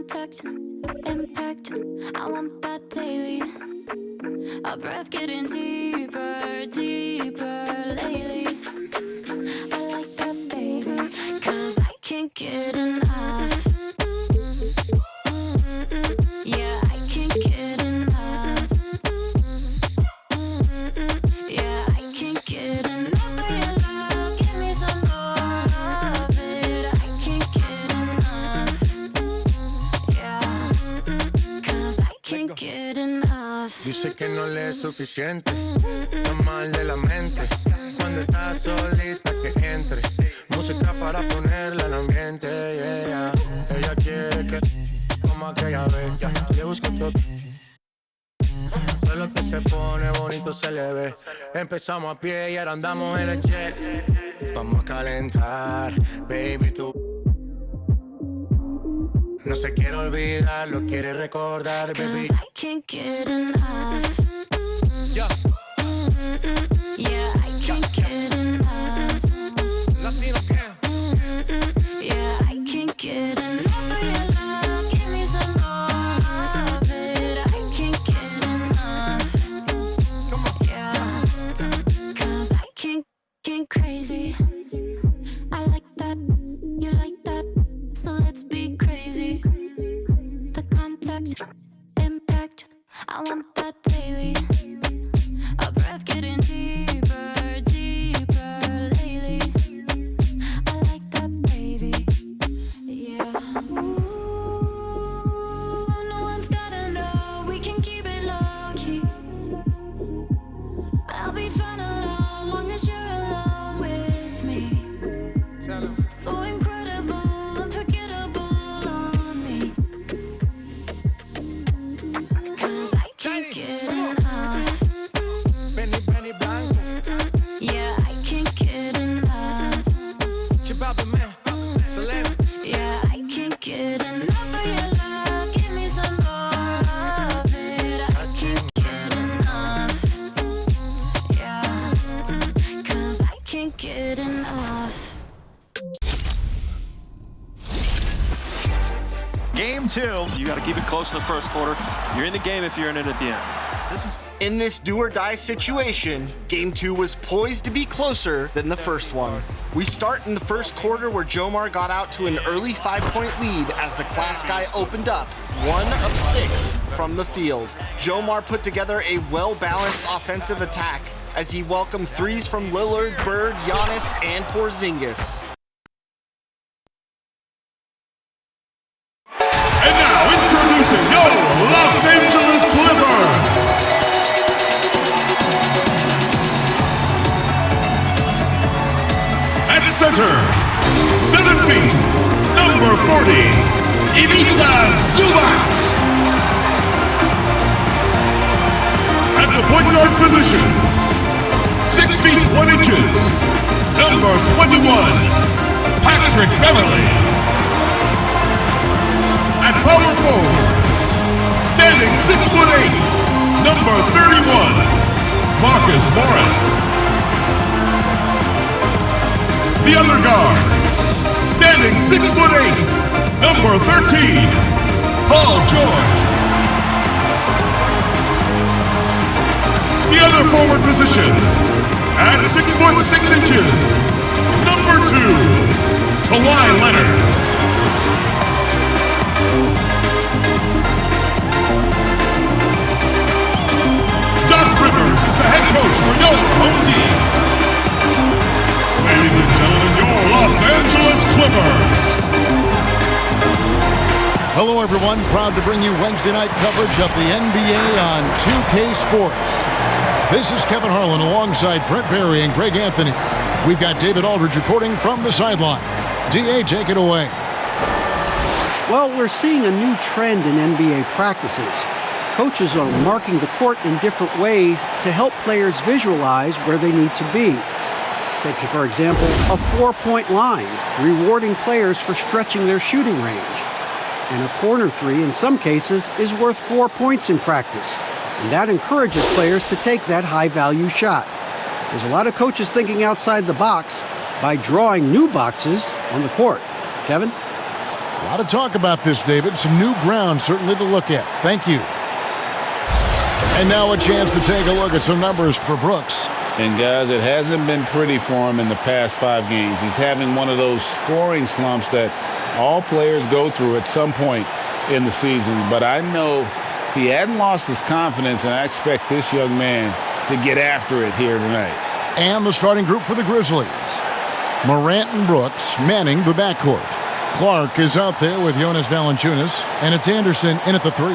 contact, impact, I want that daily. Our breath getting deeper, deeper lately. I like that, baby, 'cause I can't get enough. Yeah, I can't get enough. Yeah, I can't get enough of your love. Give me some more of it. I can't get enough. Yeah, 'cause I can't get enough. Dice que no le es suficiente, está mal de la mente. Cuando está solita que entre, música para ponerla en ambiente, yeah. Ella quiere que como aquella vez, le busco todo. Todo lo que se pone bonito se le ve. Empezamos a pie y ahora andamos en el jet. Vamos a calentar, baby, tú. No se quiere olvidar, lo quiere recordar, baby. 'Cause I can't get enough. Yeah. Yeah, I can't get enough. Latino can. Yeah, I can't get enough of your love. Give me some more of it. I can't get enough. Yeah, 'cause I can't get crazy. I like that, you like that, so let's be crazy. The contact, impact, I want that daily. Our breath getting deeper, deeper lately. I like that, baby. Yeah. Ooh, no one's gotta know. We can keep it low key. I'll be fine alone, long as you're alone with me. Tell 'em. So incredible, unforgettable on me. 'Cause I can't get enough. Benny Blanco, Yeah, I can't get enough. Chibabe man, Selena. Yeah, I can't get enough of your love. Give me some more of it. I can't get enough. Yeah, 'cause I can't get enough. Game 2. You got to keep it close in the first quarter. You're in the game if you're in it at the end. In this do-or-die situation, Game 2 was poised to be closer than the first one. We start in the first quarter where Jomar got out to an early 5-point lead as the class guy opened up 1 of 6 from the field. Jomar put together a well-balanced offensive attack as he welcomed threes from Lillard, Bird, Giannis, and Porzingis. And now introducing your Los Angeles Clippers. At center, 7 feet, number 40, Ivica Zubac. At the point guard position, 6 feet 1 inches, number 21, Patrick Beverly. At power forward, standing 6'8", number 31, Marcus Morris. The other guard, standing 6'8", number 13, Paul George. The other forward position, at 6'6" number 2, Kawhi Leonard. Doc Rivers is the head coach for your home team. Ladies and gentlemen, your Los Angeles Clippers. Hello, everyone. Proud to bring you Wednesday night coverage of the NBA on 2K Sports. This is Kevin Harlan alongside Brent Barry and Greg Anthony. We've got David Aldridge reporting from the sideline. DA, take it away. Well, we're seeing a new trend in NBA practices. Coaches are marking the court in different ways to help players visualize where they need to be. Take, for example, a 4-point line, rewarding players for stretching their shooting range. And a corner three, in some cases, is worth 4 points in practice. And that encourages players to take that high-value shot. There's a lot of coaches thinking outside the box by drawing new boxes on the court. Kevin? A lot of talk about this, David. Some new ground certainly to look at. Thank you. And now a chance to take a look at some numbers for Brooks. And guys, it hasn't been pretty for him in the past 5 games. He's having one of those scoring slumps that all players go through at some point in the season. But I know he hadn't lost his confidence, and I expect this young man to get after it here tonight. And the starting group for the Grizzlies. Morant and Brooks manning the backcourt. Clark is out there with Jonas Valanciunas, and it's Anderson in at the 3.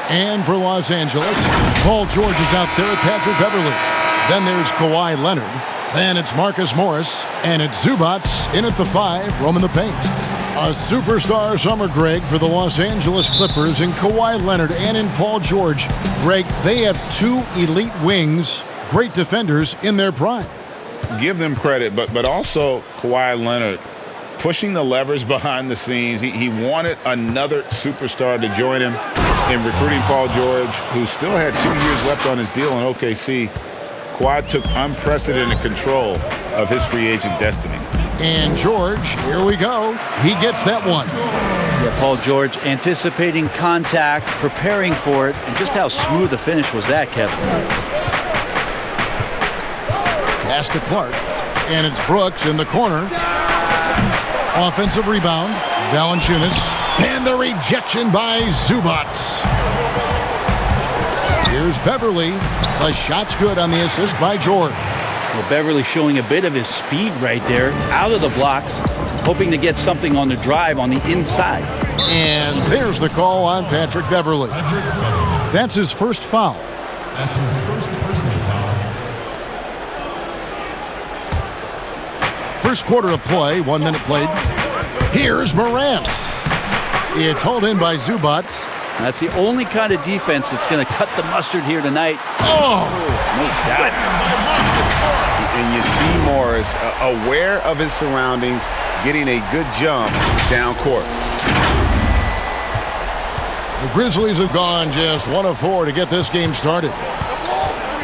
And for Los Angeles, Paul George is out there at Patrick Beverley. Then there's Kawhi Leonard. Then it's Marcus Morris, and it's Zubac in at the 5, roaming the paint. A superstar summer, Greg, for the Los Angeles Clippers in Kawhi Leonard and in Paul George. Greg, they have 2 elite wings, great defenders in their prime. Give them credit, but also Kawhi Leonard pushing the levers behind the scenes. He wanted another superstar to join him in recruiting Paul George, who still had 2 years left on his deal in OKC. Kawhi took unprecedented control of his free agent destiny. And George, here we go. He gets that one. Yeah, Paul George anticipating contact, preparing for it, and just how smooth the finish was that, Kevin. Pass to Clark, and it's Brooks in the corner. Offensive rebound, Valanciunas, and the rejection by Zubac. Here's Beverley. The shot's good on the assist by George. Well, Beverley showing a bit of his speed right there, out of the blocks, hoping to get something on the drive on the inside. And there's the call on Patrick Beverley. That's his first foul. That's his first personal foul. First quarter of play, 1 minute played. Here's Morant. It's hauled in by Zubac. That's the only kind of defense that's going to cut the mustard here tonight. Oh! No doubt. And you see Morris aware of his surroundings, getting a good jump down court. The Grizzlies have gone just 1 of 4 to get this game started.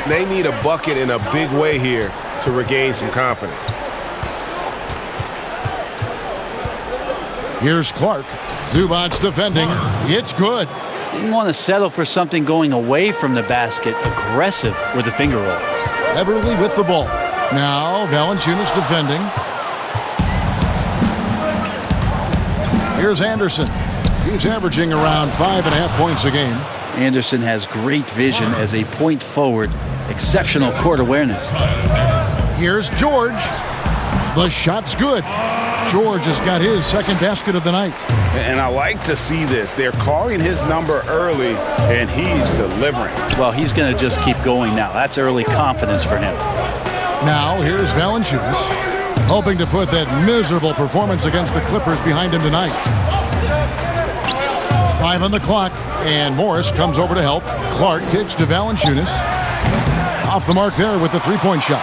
They need a bucket in a big way here to regain some confidence. Here's Clark. Zubac defending. It's good. Didn't want to settle for something going away from the basket. Aggressive with the finger roll. Beverley with the ball. Now Valanciunas defending. Here's Anderson. He's averaging around 5.5 points a game. Anderson has great vision as a point forward. Exceptional court awareness. Here's George. The shot's good. George has got his second basket of the night. And I like to see this. They're calling his number early, and he's delivering. Well, he's going to just keep going now. That's early confidence for him. Now, here's Valanciunas, hoping to put that miserable performance against the Clippers behind him tonight. 5 on the clock, and Morris comes over to help. Clark kicks to Valanciunas. Off the mark there with the three-point shot.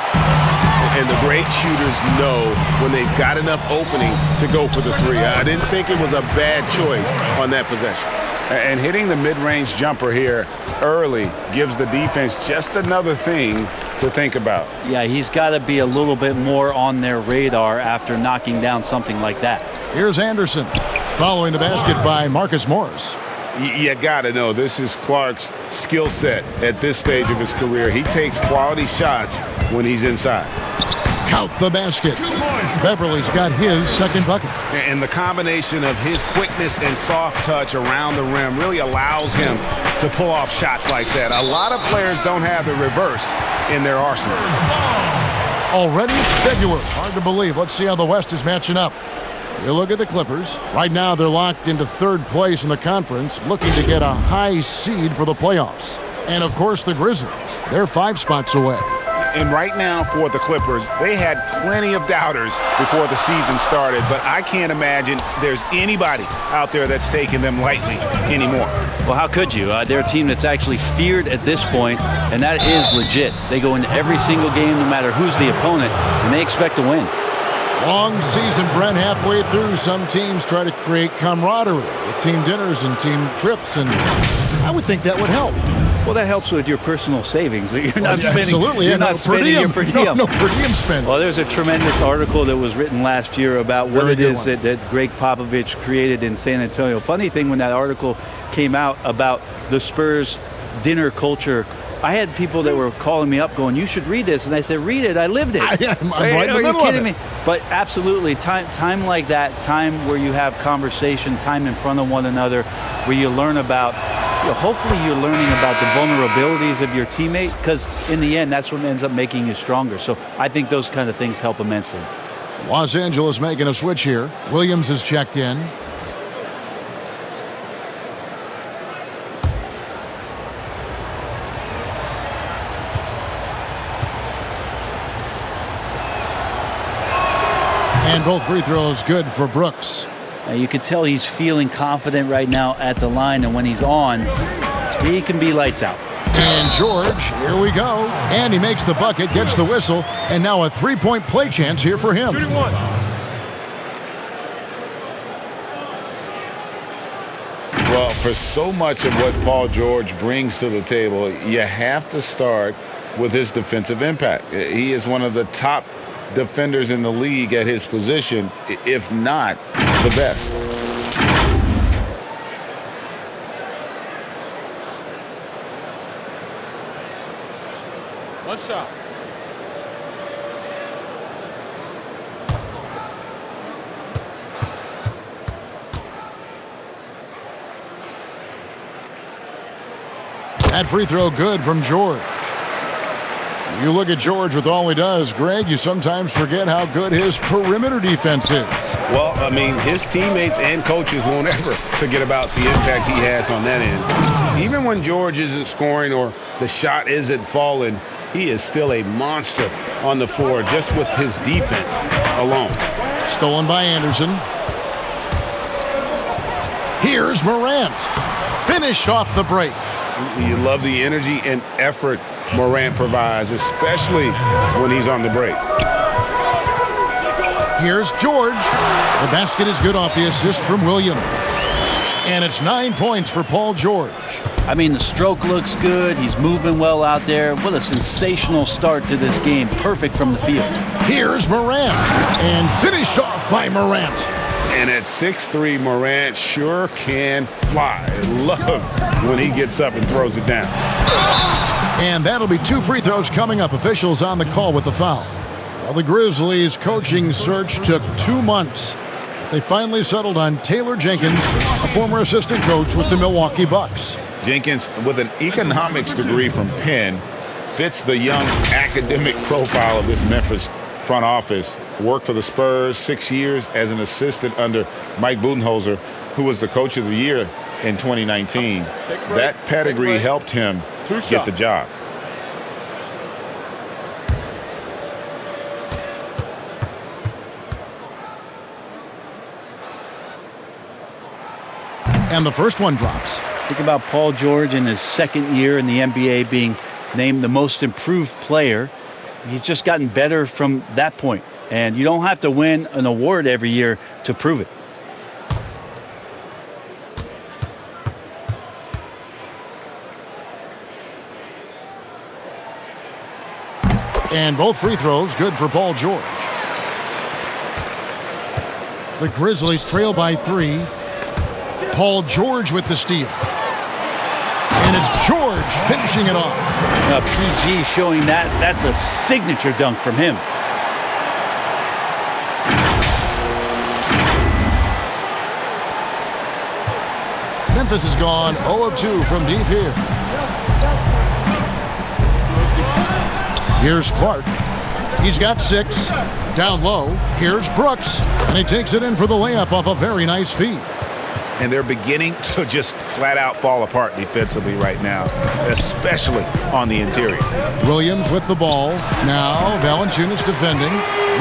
And the great shooters know when they've got enough opening to go for the 3. I didn't think it was a bad choice on that possession. And hitting the mid-range jumper here early gives the defense just another thing to think about. Yeah, he's got to be a little bit more on their radar after knocking down something like that. Here's Anderson, following the basket by Marcus Morris. You got to know this is Clark's skill set at this stage of his career. He takes quality shots when he's inside. Count the basket. Beverley's got his second bucket. And the combination of his quickness and soft touch around the rim really allows him to pull off shots like that. A lot of players don't have the reverse in their arsenal. Already it's February. Hard to believe. Let's see how the West is matching up. You look at the Clippers. Right now they're locked into third place in the conference, looking to get a high seed for the playoffs. And of course the Grizzlies. They're 5 spots away. And right now for the Clippers, they had plenty of doubters before the season started, but I can't imagine there's anybody out there that's taking them lightly anymore. Well, how could you? They're a team that's actually feared at this point, and that is legit. They go into every single game, no matter who's the opponent, and they expect to win. Long season, Brent, halfway through. Some teams try to create camaraderie with team dinners and team trips, and I would think that would help. Well, that helps with your personal savings. You're not spending. Absolutely. You're not spending your per diem. No per diem spending. Well, there's a tremendous article that was written last year about what it is that Greg Popovich created in San Antonio. Funny thing, when that article came out about the Spurs dinner culture, I had people that were calling me up going, "You should read this," and I said, "Read it. I lived it." I'm right in the middle of it. Are you kidding me? But absolutely, time like that, time where you have conversation, time in front of one another, where you learn about. Hopefully you're learning about the vulnerabilities of your teammate, because in the end, that's what ends up making you stronger. So I think those kind of things help immensely. Los Angeles making a switch here. Williams is checked in. And both free throws good for Brooks. You can tell he's feeling confident right now at the line, and when he's on, he can be lights out. And George, here we go. And he makes the bucket, gets the whistle, and now a three-point play chance here for him. Well, for so much of what Paul George brings to the table, you have to start with his defensive impact. He is one of the top defenders in the league at his position, if not the best. One shot. That free throw good from George. You look at George with all he does, Greg, you sometimes forget how good his perimeter defense is. Well, I mean, his teammates and coaches won't ever forget about the impact he has on that end. Even when George isn't scoring or the shot isn't falling, he is still a monster on the floor just with his defense alone. Stolen by Anderson. Here's Morant. Finished off the break. You love the energy and effort Morant provides, especially when he's on the break. Here's George. The basket is good off the assist from Williams. And it's 9 points for Paul George. I mean, the stroke looks good. He's moving well out there. What a sensational start to this game. Perfect from the field. Here's Morant. And finished off by Morant. And at 6'3", Morant sure can fly. I love when he gets up and throws it down. And that'll be 2 free throws coming up. Officials on the call with the foul. Well, the Grizzlies' coaching search took 2 months. They finally settled on Taylor Jenkins, a former assistant coach with the Milwaukee Bucks. Jenkins, with an economics degree from Penn, fits the young academic profile of this Memphis front office. Worked for the Spurs 6 years as an assistant under Mike Budenholzer, who was the coach of the year in 2019. That pedigree helped him get the job. And the first one drops. Think about Paul George in his second year in the NBA being named the most improved player. He's just gotten better from that point. And you don't have to win an award every year to prove it. And both free throws good for Paul George. The Grizzlies trail by 3. Paul George with the steal. And it's George finishing it off. PG showing that's a signature dunk from him. Memphis has gone 0 of 2 from deep here. Here's Clark. He's got 6. Down low. Here's Brooks. And he takes it in for the layup off a very nice feed. And they're beginning to just flat out fall apart defensively right now, especially on the interior. Williams with the ball. Now Valanciunas defending.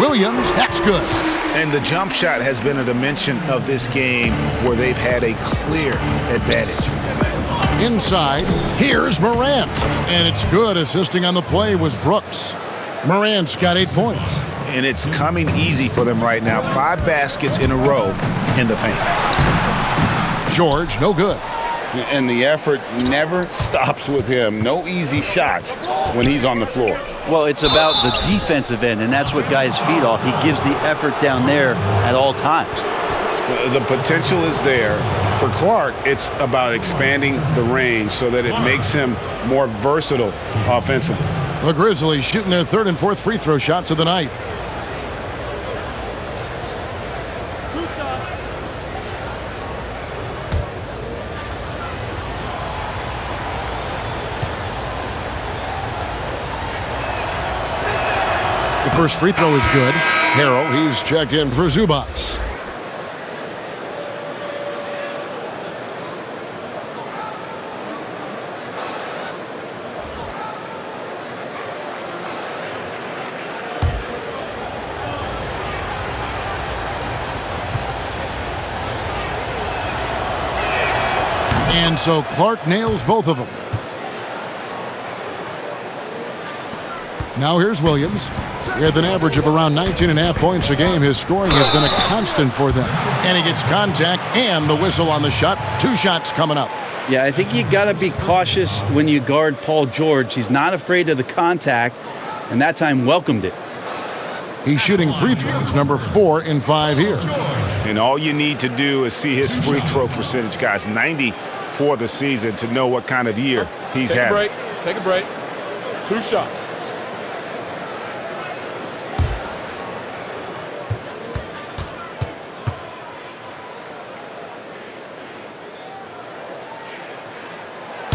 Williams, that's good. And the jump shot has been a dimension of this game where they've had a clear advantage. Inside, here's Morant. And it's good. Assisting on the play was Brooks. Morant's got 8 points. And it's coming easy for them right now. 5 baskets in a row in the paint. George, no good. And the effort never stops with him. No easy shots when he's on the floor. Well, it's about the defensive end, and that's what guys feed off. He gives the effort down there at all times. The potential is there. For Clark, it's about expanding the range so that it makes him more versatile offensively. The Grizzlies shooting their third and fourth free throw shots of the night. The first free throw is good. Harrell, he's checked in for Zubats. And so Clark nails both of them. Now here's Williams. With an average of around 19.5 points a game, his scoring has been a constant for them. And he gets contact and the whistle on the shot. 2 shots coming up. Yeah, I think you got to be cautious when you guard Paul George. He's not afraid of the contact, and that time welcomed it. He's shooting free throws, number 4 in 5 here. And all you need to do is see his free throw percentage, guys. 90 for the season to know what kind of year he's had. Take a break. 2 shots.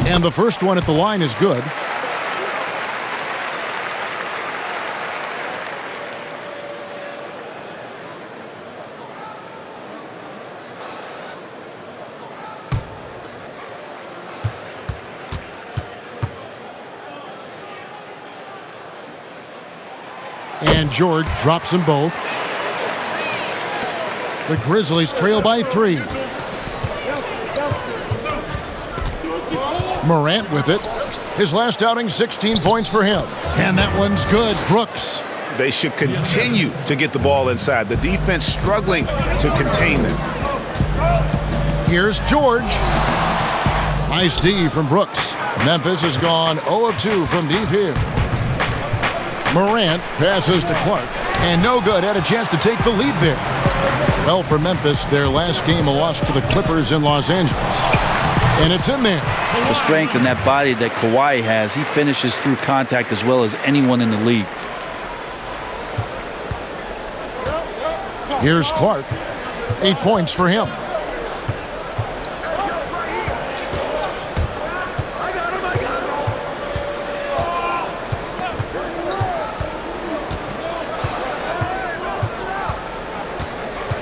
And the first one at the line is good. And George drops them both. The Grizzlies trail by 3. Morant with it. His last outing, 16 points for him. And that one's good. Brooks. They should continue to get the ball inside. The defense struggling to contain them. Here's George. Nice D from Brooks. Memphis has gone 0 of 2 from deep here. Morant passes to Clark. And no good. Had a chance to take the lead there. Well, for Memphis, their last game a loss to the Clippers in Los Angeles. And it's in there. The strength in that body that Kawhi has, he finishes through contact as well as anyone in the league. Here's Clark. 8 points for him.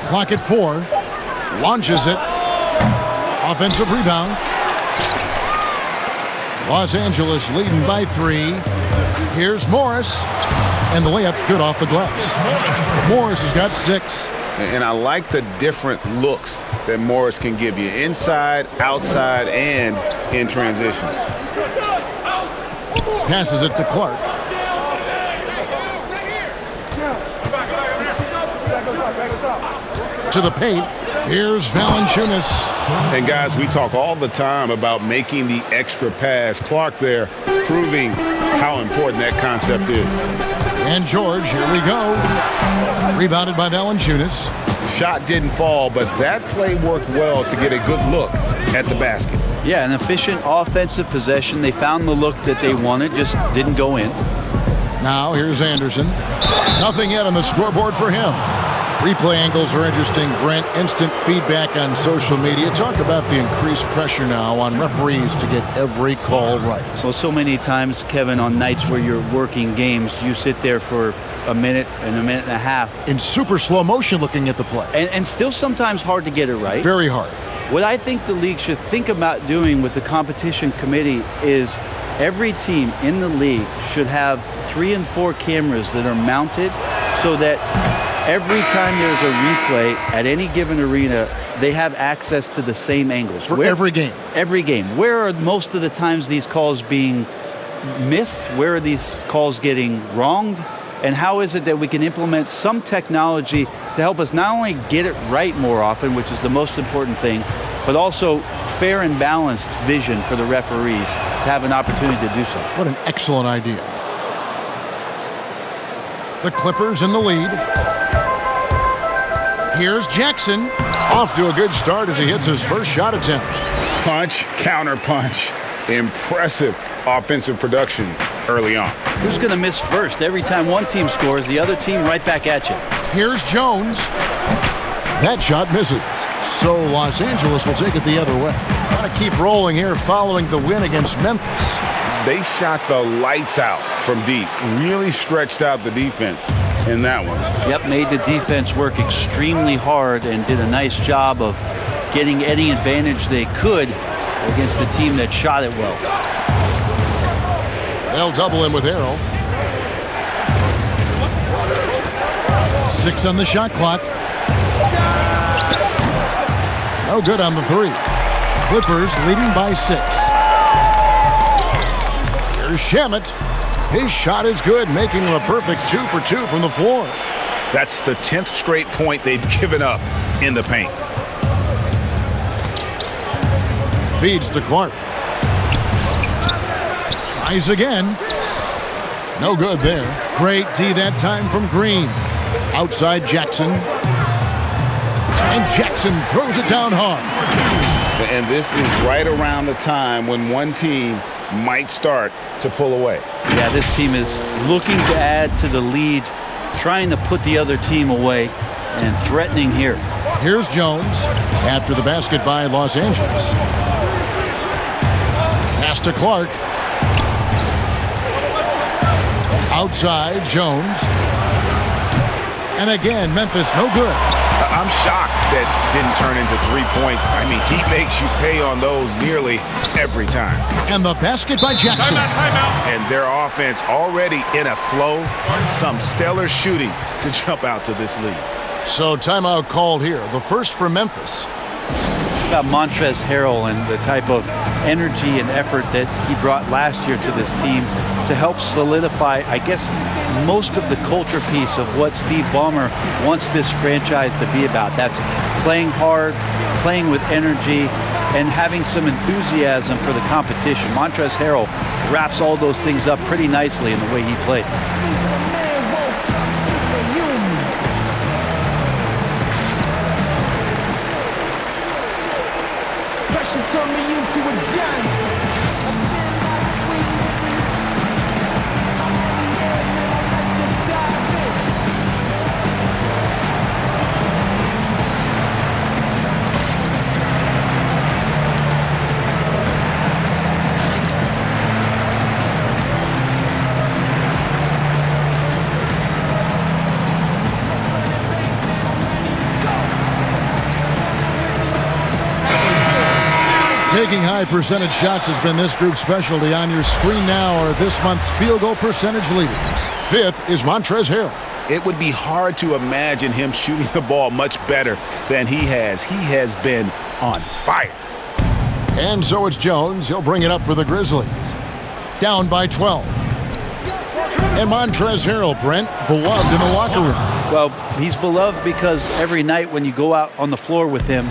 Clock at 4. Launches it. Offensive rebound. Los Angeles leading by 3. Here's Morris. And the layup's good off the glass. Morris has got 6. And I like the different looks that Morris can give you. Inside, outside, and in transition. Passes it to Clark. To the paint. Here's Valanciunas. And guys, we talk all the time about making the extra pass. Clark there proving how important that concept is. And George, here we go. Rebounded by Valanciunas. Shot didn't fall, but that play worked well to get a good look at the basket. Yeah, an efficient offensive possession. They found the look that they wanted, just didn't go in. Now here's Anderson. Nothing yet on the scoreboard for him. Replay angles are interesting, Brent. Instant feedback on social media. Talk about the increased pressure now on referees to get every call right. Well, so many times, Kevin, on nights where you're working games, you sit there for a minute and a half. In super slow motion looking at the play. And still sometimes hard to get it right. Very hard. What I think the league should think about doing with the competition committee is every team in the league should have 3 and 4 cameras that are mounted so that every time there's a replay at any given arena, they have access to the same angles. For every game. Every game. Where are most of the times these calls being missed? Where are these calls getting wronged? And how is it that we can implement some technology to help us not only get it right more often, which is the most important thing, but also fair and balanced vision for the referees to have an opportunity to do so. What an excellent idea. The Clippers in the lead. Here's Jackson. Off to a good start as he hits his first shot attempt. Punch, counter punch. Impressive offensive production early on. Who's going to miss first? Every time one team scores, the other team right back at you. Here's Jones. That shot misses. So Los Angeles will take it the other way. Got to keep rolling here following the win against Memphis. They shot the lights out from deep. Really stretched out the defense in that one. Yep, made the defense work extremely hard and did a nice job of getting any advantage they could against the team that shot it well. They'll double him with Harrell. 6 on the shot clock. No good on the 3. Clippers leading by 6. Here's Shamet. His shot is good, making him a perfect 2 for 2 from the floor. That's the 10th straight point they've given up in the paint. Feeds to Clark. Tries again. No good there. Great D that time from Green. Outside Jackson. And Jackson throws it down hard. And this is right around the time when one team might start to pull away. Yeah, this team is looking to add to the lead, trying to put the other team away, and threatening here. Here's Jones after the basket by Los Angeles. Pass to Clark. Outside, Jones. And again, Memphis, no good. I'm shocked that didn't turn into 3 points. I mean, he makes you pay on those nearly every time. And the basket by Jackson. And their offense already in a flow. Some stellar shooting to jump out to this lead. So timeout called here. The first for Memphis. About Montrezl Harrell and the type of energy and effort that he brought last year to this team to help solidify, I guess, most of the culture piece of what Steve Ballmer wants this franchise to be about. That's playing hard, playing with energy, and having some enthusiasm for the competition. Montrezl Harrell wraps all those things up pretty nicely in the way he plays. Turn me into a giant. Taking high percentage shots has been this group's specialty. On your screen now are this month's field goal percentage leaders. 5th is Montrezl Harrell. It would be hard to imagine him shooting the ball much better than he has. He has been on fire. And so it's Jones. He'll bring it up for the Grizzlies. Down by 12. And Montrezl Harrell, Brent, beloved in the locker room. Well, he's beloved because every night when you go out on the floor with him,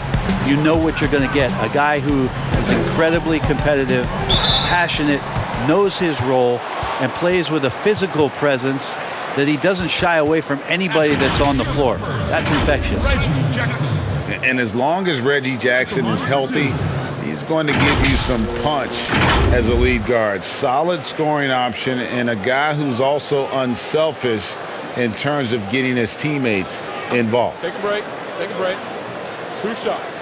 you know what you're going to get. A guy who is incredibly competitive, passionate, knows his role, and plays with a physical presence that he doesn't shy away from anybody that's on the floor. That's infectious. And as long as Reggie Jackson is healthy, he's going to give you some punch as a lead guard. Solid scoring option and a guy who's also unselfish in terms of getting his teammates involved. Take a break. Take a break. 2 shots.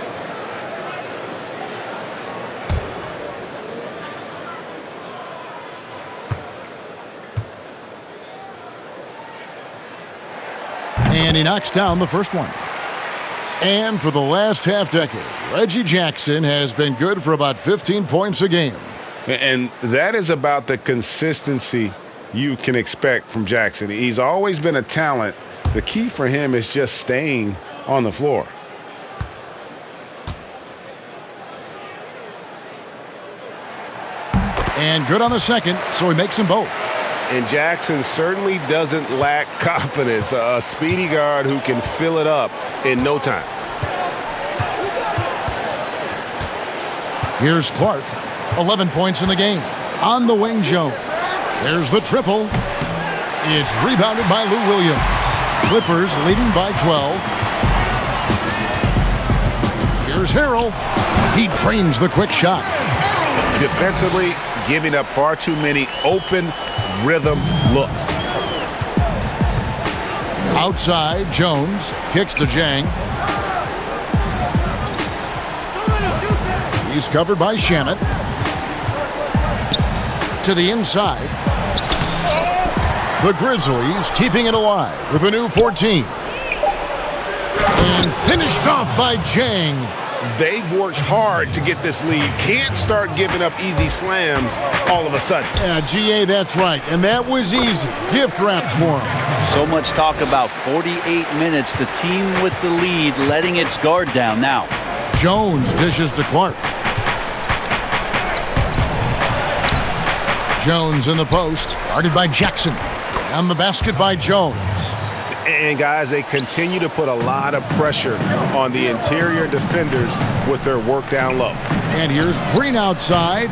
And he knocks down the first one. And for the last half-decade, Reggie Jackson has been good for about 15 points a game. And that is about the consistency you can expect from Jackson. He's always been a talent. The key for him is just staying on the floor. And good on the second, so he makes them both. And Jackson certainly doesn't lack confidence. A speedy guard who can fill it up in no time. Here's Clark. 11 points in the game. On the wing, Jones. There's the triple. It's rebounded by Lou Williams. Clippers leading by 12. Here's Harrell. He drains the quick shot. Defensively, giving up far too many open rhythm looks. Outside, Jones kicks to Jang. He's covered by Shamet. To the inside. The Grizzlies keeping it alive with a new 14. And finished off by Jang. They've worked hard to get this lead. Can't start giving up easy slams all of a sudden. Yeah, GA, that's right. And that was easy. Gift wraps for him. So much talk about 48 minutes. The team with the lead letting its guard down now. Jones dishes to Clark. Jones in the post, guarded by Jackson. And the basket by Jones. And guys, they continue to put a lot of pressure on the interior defenders with their work down low. And here's Green outside.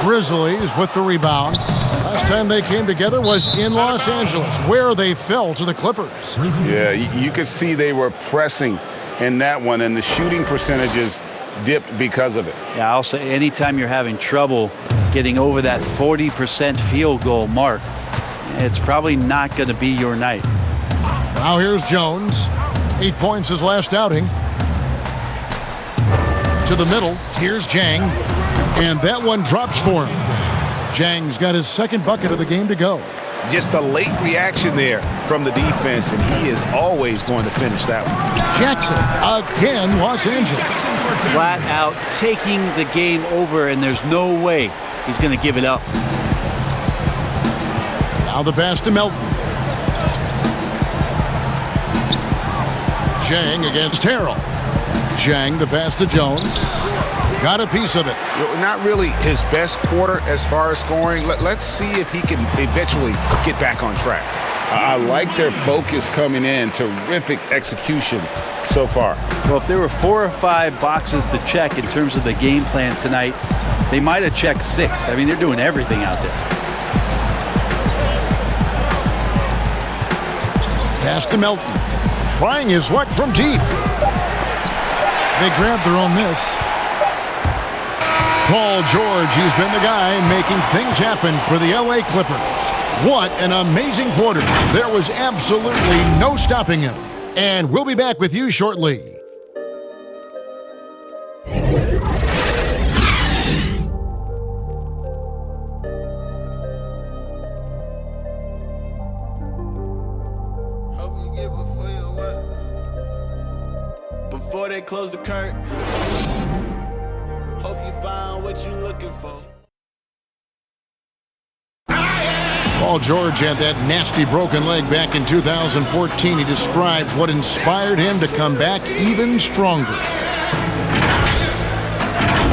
Grizzlies with the rebound. Last time they came together was in Los Angeles, where they fell to the Clippers. Yeah, you could see they were pressing in that one, and the shooting percentages dipped because of it. Yeah, I'll say anytime you're having trouble getting over that 40% field goal mark, it's probably not going to be your night. Now here's Jones. 8 points his last outing. To the middle, here's Jang. And that one drops for him. Jang's got his second bucket of the game to go. Just a late reaction there from the defense, and he is always going to finish that one. Jackson, again, Los Angeles. Flat out taking the game over, and there's no way he's going to give it up. Now the pass to Melton. Jang against Harrell. Jang the pass to Jones. Got a piece of it. Not really his best quarter as far as scoring. Let's see if he can eventually get back on track. I like their focus coming in. Terrific execution so far. Well, if there were 4 or 5 boxes to check in terms of the game plan tonight, they might have checked 6. I mean, they're doing everything out there. Pass to Melton. Trying his luck from deep. They grabbed their own miss. Paul George, he's been the guy making things happen for the LA Clippers. What an amazing quarter. There was absolutely no stopping him. And we'll be back with you shortly. Before they close the curtain, hope you find what you're looking for. Paul George had that nasty broken leg back in 2014. He describes what inspired him to come back even stronger.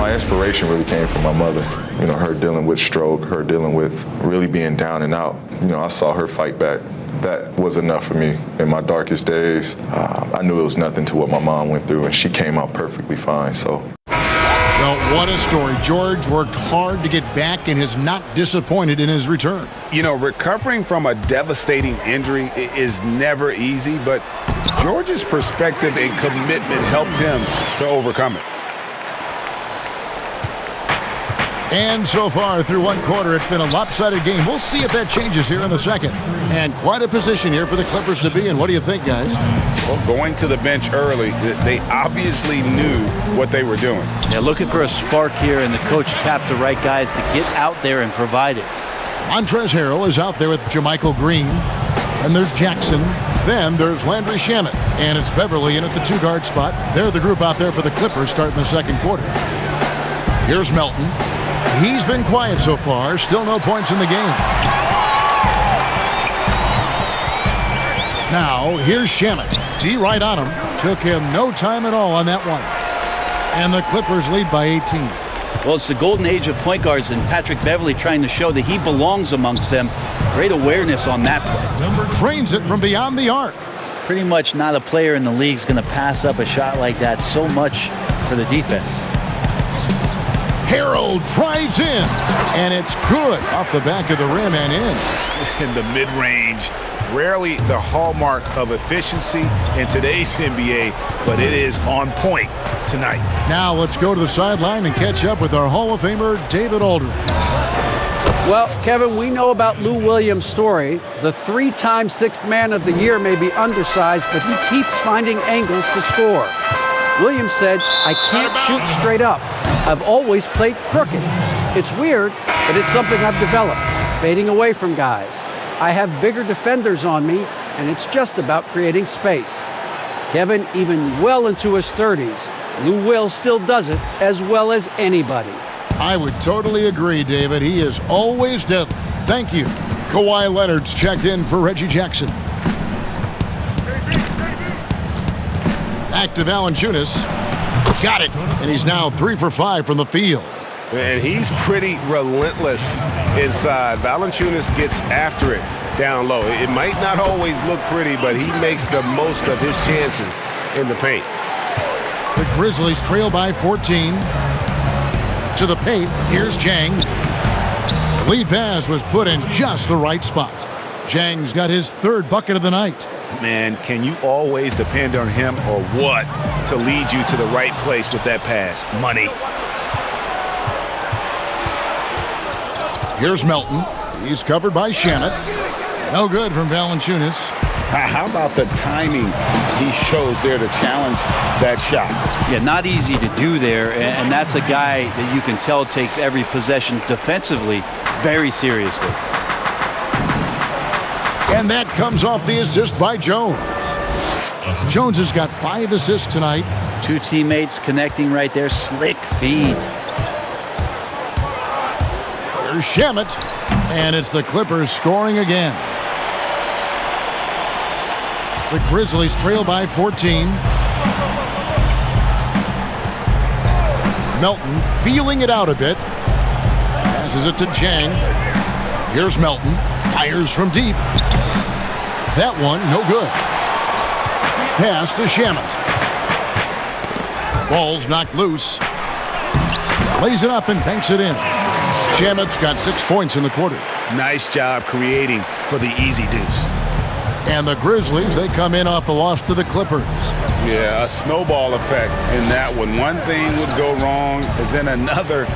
My inspiration really came from my mother. You know, her dealing with stroke, her dealing with really being down and out. You know, I saw her fight back. That was enough for me in my darkest days. I knew it was nothing to what my mom went through, and she came out perfectly fine. So, well, what a story. George worked hard to get back and is not disappointed in his return. You know, recovering from a devastating injury is never easy, but George's perspective and commitment helped him to overcome it. And so far through one quarter, it's been a lopsided game. We'll see if that changes here in the second. And quite a position here for the Clippers to be in. What do you think, guys? Well, going to the bench early, they obviously knew what they were doing. Yeah, looking for a spark here, and the coach tapped the right guys to get out there and provide it. Montrezl Harrell is out there with JaMychal Green. And there's Jackson. Then there's Landry Shamet. And it's Beverly in at the 2-guard spot. They're the group out there for the Clippers starting the second quarter. Here's Melton. He's been quiet so far. Still no points in the game. Now, here's Shamet. D right on him. Took him no time at all on that one. And the Clippers lead by 18. Well, it's the golden age of point guards, and Patrick Beverly trying to show that he belongs amongst them. Great awareness on that play. Trains it from beyond the arc. Pretty much not a player in the league is going to pass up a shot like that. So much for the defense. Harrell drives in, and it's good off the back of the rim and in. In the mid-range, rarely the hallmark of efficiency in today's NBA, but it is on point tonight. Now let's go to the sideline and catch up with our Hall of Famer, David Aldridge. Well, Kevin, we know about Lou Williams' story. The 3-time Sixth Man of the Year may be undersized, but he keeps finding angles to score. Williams said, "I can't shoot straight up. I've always played crooked. It's weird, but it's something I've developed, fading away from guys. I have bigger defenders on me, and it's just about creating space." Kevin, even well into his 30s, Lou Will still does it as well as anybody. I would totally agree, David. He is always deadly. Thank you. Kawhi Leonard's checked in for Reggie Jackson. Back to Valanciunas. Got it. And he's now 3 for 5 from the field. And he's pretty relentless inside. Valanciunas gets after it down low. It might not always look pretty, but he makes the most of his chances in the paint. The Grizzlies trail by 14. To the paint, here's Jang. The lead pass was put in just the right spot. Jang's got his 3rd bucket of the night. Man, can you always depend on him or what to lead you to the right place with that pass? Money. Here's Melton. He's covered by Shamet. No good from Valanciunas. How about the timing he shows there to challenge that shot? Yeah, not easy to do there, and that's a guy that you can tell takes every possession defensively very seriously. And that comes off the assist by Jones. Jones has got 5 assists tonight. 2 teammates connecting right there. Slick feed. Here's Shamet. And it's the Clippers scoring again. The Grizzlies trail by 14. Melton feeling it out a bit. Passes it to Jang. Here's Melton. Fires from deep. That one, no good. Pass to Shamet. Ball's knocked loose. Lays it up and banks it in. Shamet's got 6 points in the quarter. Nice job creating for the easy deuce. And the Grizzlies, they come in off a loss to the Clippers. Yeah, a snowball effect in that one. One thing would go wrong, then another,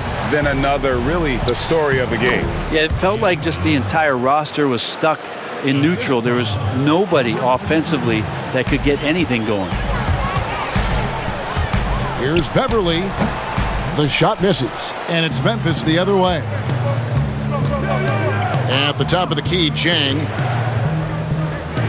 really the story of the game. Yeah, it felt like just the entire roster was stuck in neutral. There was nobody offensively that could get anything going. Here's Beverly. The shot misses, and it's Memphis the other way. At the top of the key, Jang.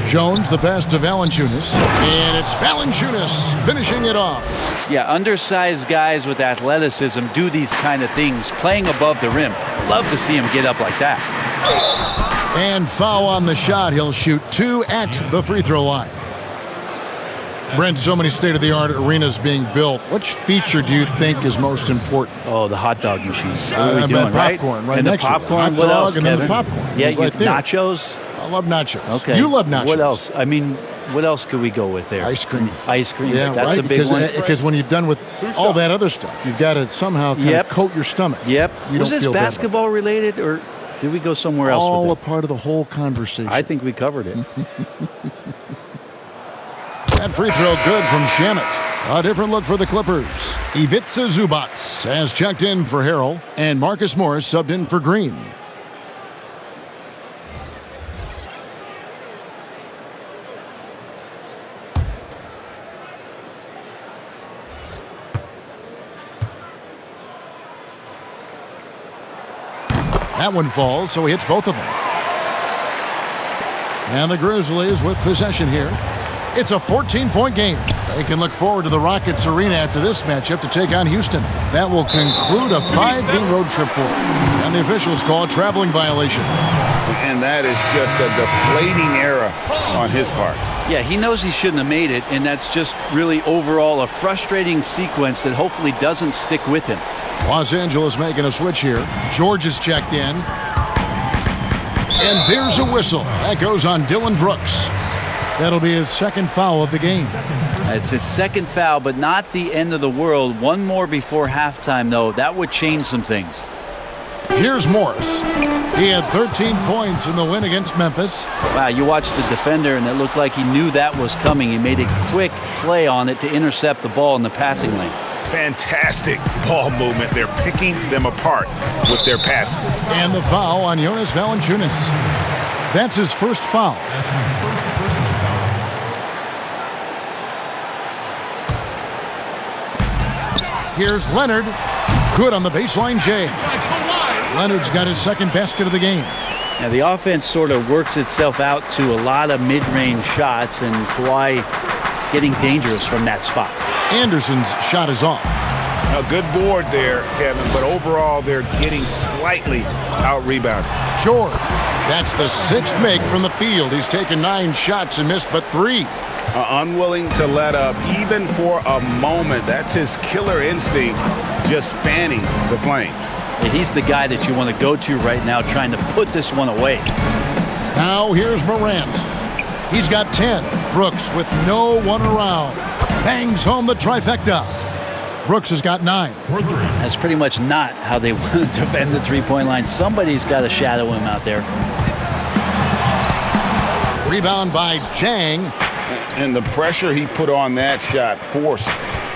Jones, the pass to Valanciunas, and it's Valanciunas finishing it off. Yeah, undersized guys with athleticism do these kind of things, playing above the rim. Love to see him get up like that. And foul on the shot. He'll shoot 2 at the free throw line. Brent, so many state-of-the-art arenas being built. Which feature do you think is most important? Oh, the hot dog machine. What are we doing, popcorn, right and next the popcorn, to it. what else, and Kevin? then the popcorn. Yeah, right there. Nachos. I love nachos. Okay. You love nachos. What else? I mean, what else could we go with there? Ice cream. Ice cream. Yeah, that's right? a big one. Because when you've done with all that other stuff, you've got to somehow kind of coat your stomach. Yep. You Was don't this feel basketball related, or did we go somewhere else all with a part of the whole conversation. I think we covered it. That free throw good from Shamet. A different look for the Clippers. Ivica Zubac has checked in for Harrell, and Marcus Morris subbed in for Green. That one falls, so he hits both of them. And the Grizzlies with possession here. It's a 14-point game. They can look forward to the Rockets Arena after this matchup to take on Houston. That will conclude a 5-game road trip for them. And the officials call a traveling violation. And that is just a deflating error on his part. Yeah, he knows he shouldn't have made it, and that's just really overall a frustrating sequence that hopefully doesn't stick with him. Los Angeles making a switch here. George is checked in. And there's a whistle. That goes on Dylan Brooks. That'll be his second foul of the game. It's his second foul, but not the end of the world. One more before halftime, though. That would change some things. Here's Morris. He had 13 points in the win against Memphis. Wow, you watched the defender, and it looked like he knew that was coming. He made a quick play on it to intercept the ball in the passing lane. Fantastic ball movement. They're picking them apart with their passing. And the foul on Jonas Valanciunas. That's his first foul. Here's Leonard. Good on the baseline, Jay. Leonard's got his second basket of the game. Now, the offense sort of works itself out to a lot of mid-range shots, and Kawhi getting dangerous from that spot. Anderson's shot is off. A good board there, Kevin, but overall they're getting slightly out-rebounded. Sure. That's the sixth make from the field. He's taken 9 shots and missed but 3. Unwilling to let up even for a moment. That's his killer instinct, just fanning the flames. Yeah, he's the guy that you want to go to right now, trying to put this one away. Now here's Morant. He's got 10. Brooks with no one around. Bangs home the trifecta. Brooks has got 9. That's pretty much not how they want to defend the three-point line. Somebody's got to shadow him out there. Rebound by Jang. And the pressure he put on that shot forced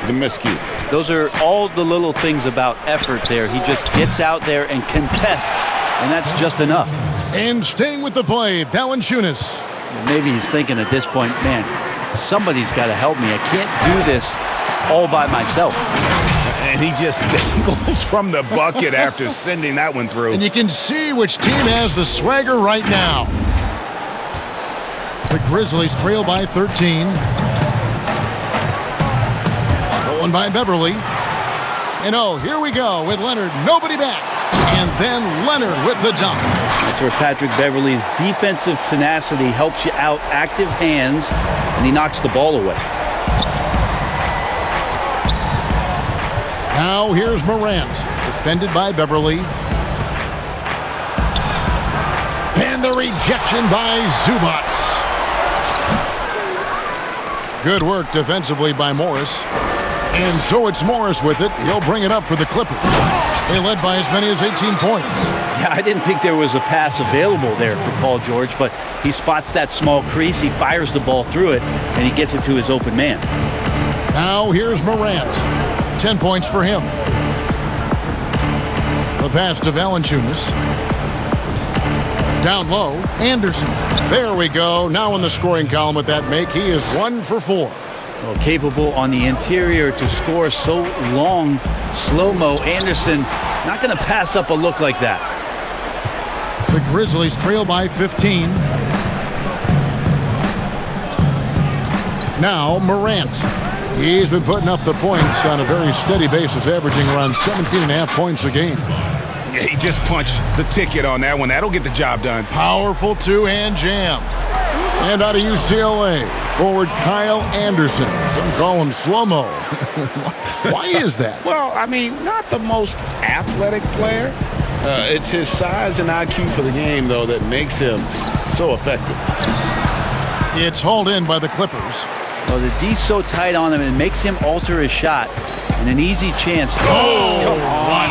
the miscue. Those are all the little things about effort there. He just gets out there and contests, and that's just enough. And staying with the play, Valanciunas. Maybe he's thinking at this point, man, somebody's got to help me. I can't do this all by myself. And he just dangles from the bucket after sending that one through. And you can see which team has the swagger right now. The Grizzlies trail by 13. Stolen by Beverly. And oh, here we go with Leonard. Nobody back. And then Leonard with the dunk. That's where Patrick Beverly's defensive tenacity helps you out. Active hands, and he knocks the ball away. Now here's Morant. Defended by Beverly. And the rejection by Zubac. Good work defensively by Morris. And so it's Morris with it. He'll bring it up for the Clippers. They led by as many as 18 points. Yeah, I didn't think there was a pass available there for Paul George, but he spots that small crease, he fires the ball through it, and he gets it to his open man. Now here's Morant. 10 points for him. The pass to Valanciunas. Down low, Anderson. There we go. Now in the scoring column with that make, he is 1 for 4. Well, capable on the interior to score so long. Slow-mo, Anderson not going to pass up a look like that. The Grizzlies trail by 15. Now Morant. He's been putting up the points on a very steady basis, averaging around 17.5 points a game. Yeah, he just punched the ticket on that one. That'll get the job done. Powerful two-hand jam. And out of UCLA, forward Kyle Anderson. Some call him slow-mo. Why is that? Well, I mean, not the most athletic player. It's his size and IQ for the game, though, that makes him so effective. It's hauled in by the Clippers. Well, the D's so tight on him, it makes him alter his shot. And an easy chance. Oh, come on.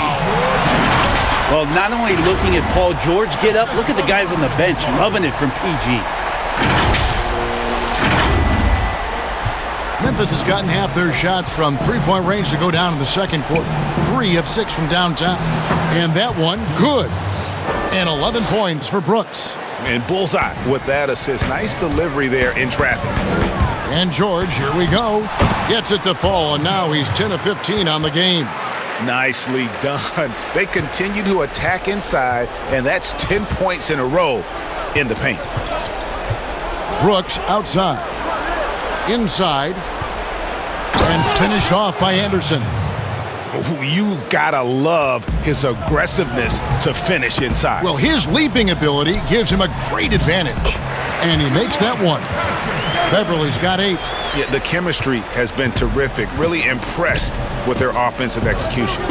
Well, not only looking at Paul George get up, look at the guys on the bench loving it from PG. Memphis has gotten half their shots from three-point range to go down in the second quarter. 3 of 6 from downtown. And that one, good. And 11 points for Brooks. And bullseye with that assist. Nice delivery there in traffic. And George, here we go. Gets it to fall, and now he's 10 of 15 on the game. Nicely done. They continue to attack inside, and that's 10 points in a row in the paint. Brooks outside. Inside. And finished off by Anderson. You gotta love his aggressiveness to finish inside. Well, his leaping ability gives him a great advantage. And he makes that one. Beverly's got 8. Yeah, the chemistry has been terrific. Really impressed with their offensive execution.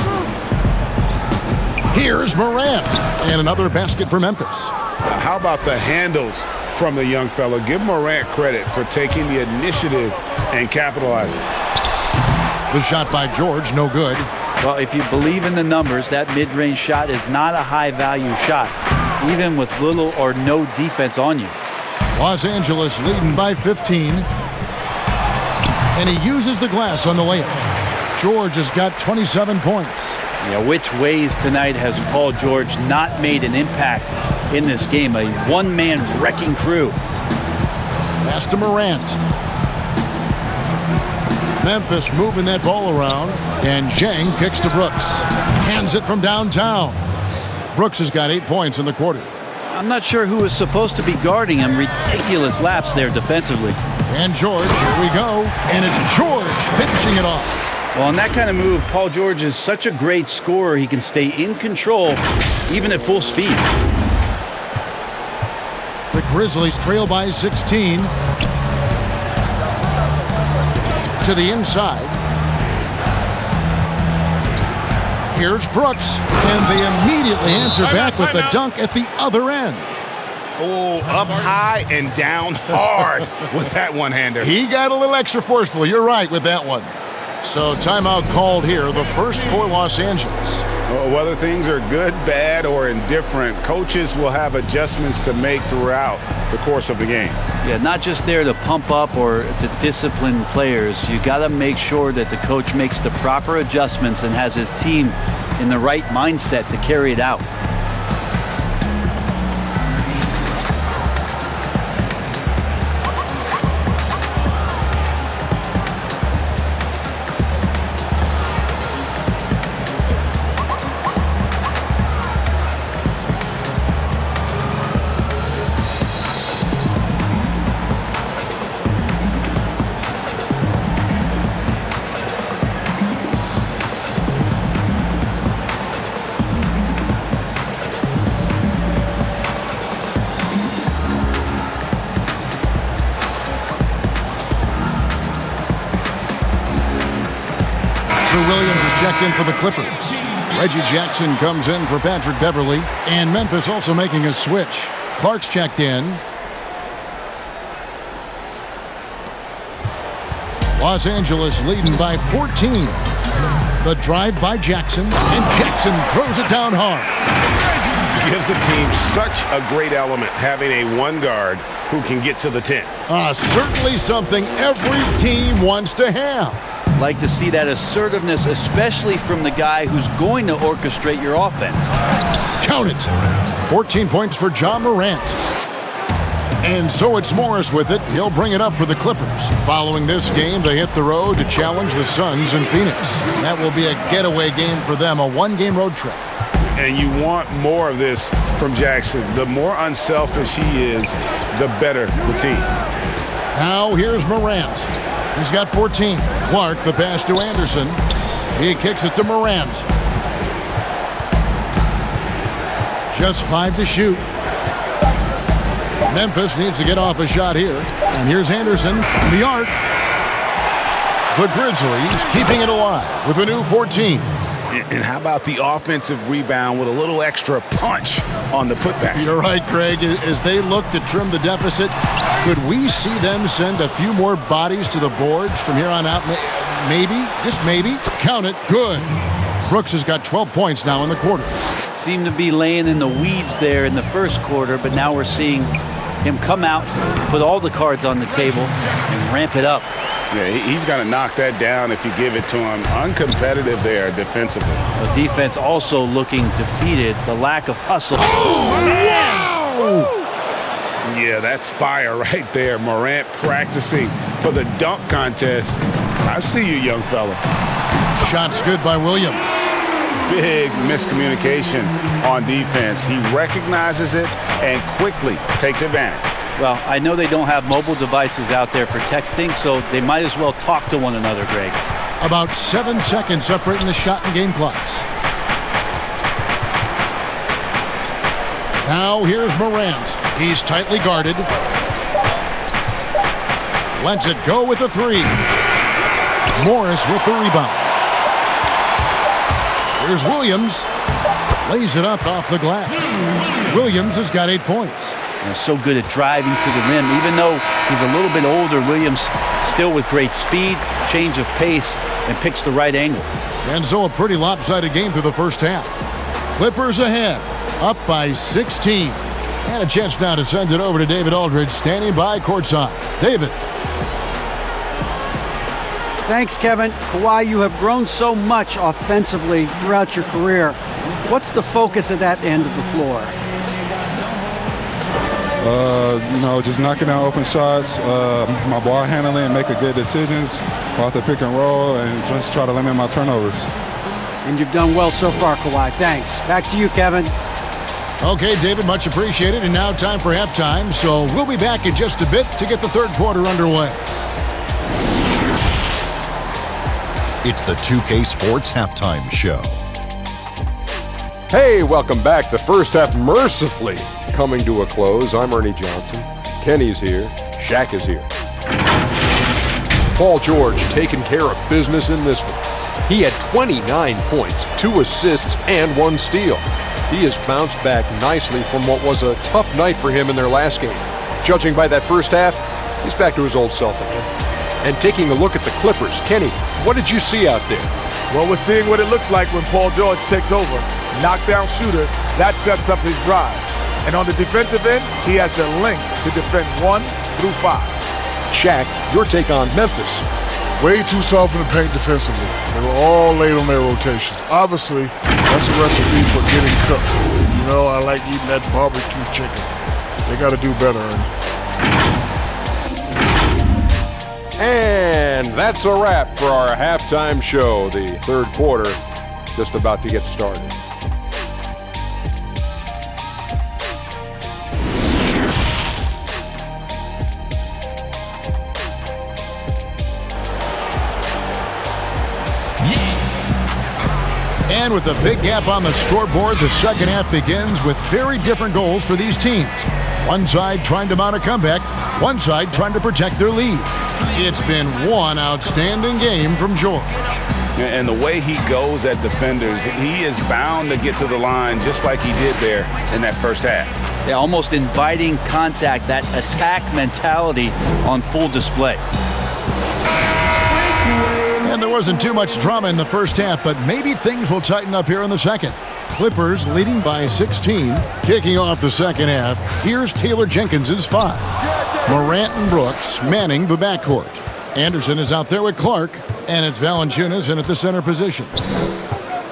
Here's Morant. And another basket for Memphis. How about the handles from the young fella. Give Morant credit for taking the initiative and capitalizing. The shot by George, no good. Well, if you believe in the numbers, that mid-range shot is not a high-value shot, even with little or no defense on you. Los Angeles leading by 15. And he uses the glass on the layup. George has got 27 points. Yeah, which ways tonight has Paul George not made an impact in this game? A one-man wrecking crew. Pass to Morant. Memphis moving that ball around. And Zhang kicks to Brooks. Hands it from downtown. Brooks has got 8 points in the quarter. I'm not sure who is supposed to be guarding him. Ridiculous lapse there defensively. And George, here we go. And it's George finishing it off. Well, on that kind of move, Paul George is such a great scorer. He can stay in control, even at full speed. The Grizzlies trail by 16. To the inside. Here's Brooks. And they immediately answer back with the dunk at the other end. Oh, up high and down hard with that one-hander. He got a little extra forceful. You're right with that one. So timeout called here, the first for Los Angeles. Well, whether things are good, bad, or indifferent, coaches will have adjustments to make throughout the course of the game. Yeah, not just there to pump up or to discipline players. You got to make sure that the coach makes the proper adjustments and has his team in the right mindset to carry it out. Williams is checked in for the Clippers. Reggie Jackson comes in for Patrick Beverly. And Memphis also making a switch. Clark's checked in. Los Angeles leading by 14. The drive by Jackson. And Jackson throws it down hard. Gives the team such a great element having a one guard who can get to the 10. Certainly something every team wants to have. Like to see that assertiveness, especially from the guy who's going to orchestrate your offense. Count it. 14 points for John Morant. And so it's Morris with it. He'll bring it up for the Clippers. Following this game, they hit the road to challenge the Suns in Phoenix. That will be a getaway game for them, a one-game road trip. And you want more of this from Jackson. The more unselfish he is, the better the team. Now here's Morant. He's got 14. Clark, the pass to Anderson. He kicks it to Morant. Just 5 to shoot. Memphis needs to get off a shot here. And here's Anderson from the arc. The Grizzlies keeping it alive with a new 14. And how about the offensive rebound with a little extra punch on the putback? You're right, Greg. As they look to trim the deficit, could we see them send a few more bodies to the boards from here on out? Maybe, just maybe. Count it. Good. Brooks has got 12 points now in the quarter. Seemed to be laying in the weeds there in the first quarter, but now we're seeing him come out, put all the cards on the table, and ramp it up. Yeah, he's got to knock that down if you give it to him. Uncompetitive there defensively. The defense also looking defeated. The lack of hustle. Yeah, that's fire right there. Morant practicing for the dunk contest. I see you, young fella. Shots good by Williams. Big miscommunication on defense. He recognizes it and quickly takes advantage. Well, I know they don't have mobile devices out there for texting, so they might as well talk to one another, Greg. About 7 seconds separating the shot and game clocks. Now here's Morant. He's tightly guarded. Lets it go with a 3. Morris with the rebound. Here's Williams. Lays it up off the glass. Williams has got 8 points. So good at driving to the rim. Even though he's a little bit older, Williams still with great speed, change of pace, and picks the right angle. And so a pretty lopsided game through the first half. Clippers ahead, up by 16. And a chance now to send it over to David Aldridge, standing by courtside. David. Thanks, Kevin. Kawhi, you have grown so much offensively throughout your career. What's the focus at that end of the floor? Just knocking down open shots, my ball handling, making good decisions off the pick and roll, and just try to limit my turnovers. And you've done well so far, Kawhi. Thanks. Back to you, Kevin. Okay, David, much appreciated. And now time for halftime. So we'll be back in just a bit to get the third quarter underway. It's the 2K Sports Halftime Show. Hey, welcome back. The first half mercifully coming to a close. I'm Ernie Johnson. Kenny's here. Shaq is here. Paul George taking care of business in this one. He had 29 points, 2 assists, and 1 steal. He has bounced back nicely from what was a tough night for him in their last game. Judging by that first half, he's back to his old self again. And taking a look at the Clippers, Kenny, what did you see out there? Well, we're seeing what it looks like when Paul George takes over. Knockdown shooter, that sets up his drive. And on the defensive end, he has the length to defend 1 through 5. Shaq, your take on Memphis. Way too soft in the paint defensively. They were all late on their rotations. Obviously, that's a recipe for getting cooked. I like eating that barbecue chicken. They got to do better, Ernie. And that's a wrap for our halftime show. The third quarter just about to get started. And with a big gap on the scoreboard, the second half begins with very different goals for these teams. One side trying to mount a comeback, one side trying to protect their lead. It's been one outstanding game from George. And the way he goes at defenders, he is bound to get to the line just like he did there in that first half. Yeah, almost inviting contact, that attack mentality on full display. And there wasn't too much drama in the first half, but maybe things will tighten up here in the second. Clippers leading by 16. Kicking off the second half, here's Taylor Jenkins' 5. Morant and Brooks manning the backcourt. Anderson is out there with Clark, and it's Valanciunas in at the center position.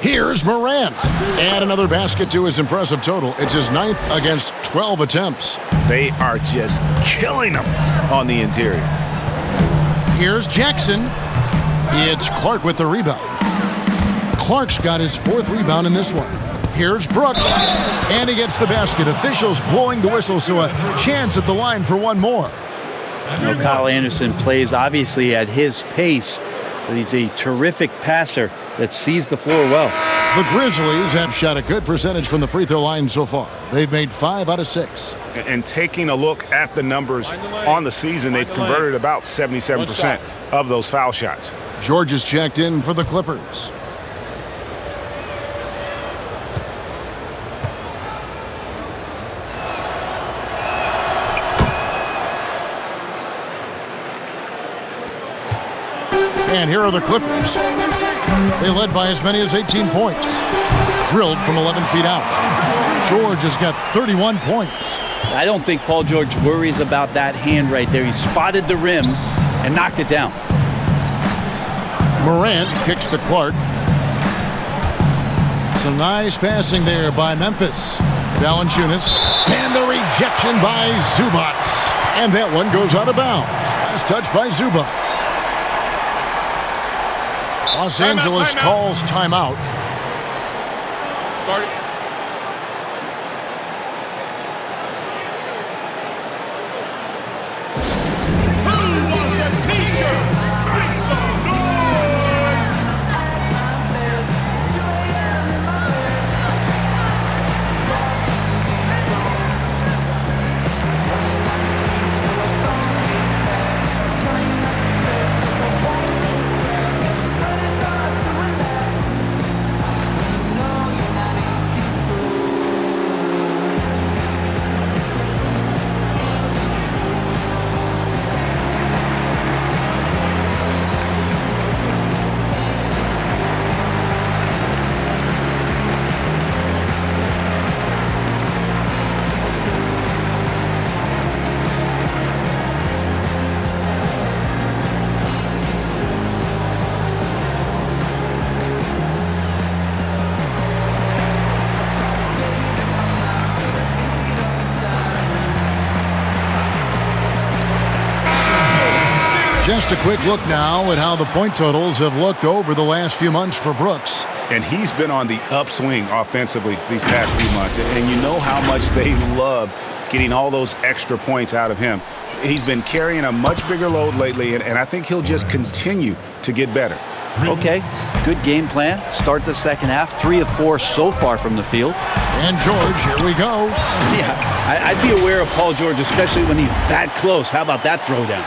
Here's Morant. Add another basket to his impressive total. It's his 9th against 12 attempts. They are just killing him on the interior. Here's Jackson. It's Clark with the rebound. Clark's got his 4th rebound in this one. Here's Brooks, and he gets the basket. Officials blowing the whistle, so a chance at the line for one more. Kyle Anderson plays obviously at his pace, but he's a terrific passer that sees the floor well. The Grizzlies have shot a good percentage from the free throw line so far. They've made 5 out of 6. And taking a look at the numbers on the season, they've converted about 77% of those foul shots. George is checked in for the Clippers. And here are the Clippers. They led by as many as 18 points. Drilled from 11 feet out. George has got 31 points. I don't think Paul George worries about that hand right there. He spotted the rim and knocked it down. Morant kicks to Clark. Some nice passing there by Memphis. Valanciunas. And the rejection by Zubac. And that one goes out of bounds. Last touch by Zubac. Los Angeles calls timeout. Just a quick look now at how the point totals have looked over the last few months for Brooks. And he's been on the upswing offensively these past few months. And you know how much they love getting all those extra points out of him. He's been carrying a much bigger load lately, and I think he'll just continue to get better. Okay, good game plan. Start the second half. 3 of 4 so far from the field. And George, here we go. Yeah, I'd be aware of Paul George, especially when he's that close. How about that throwdown?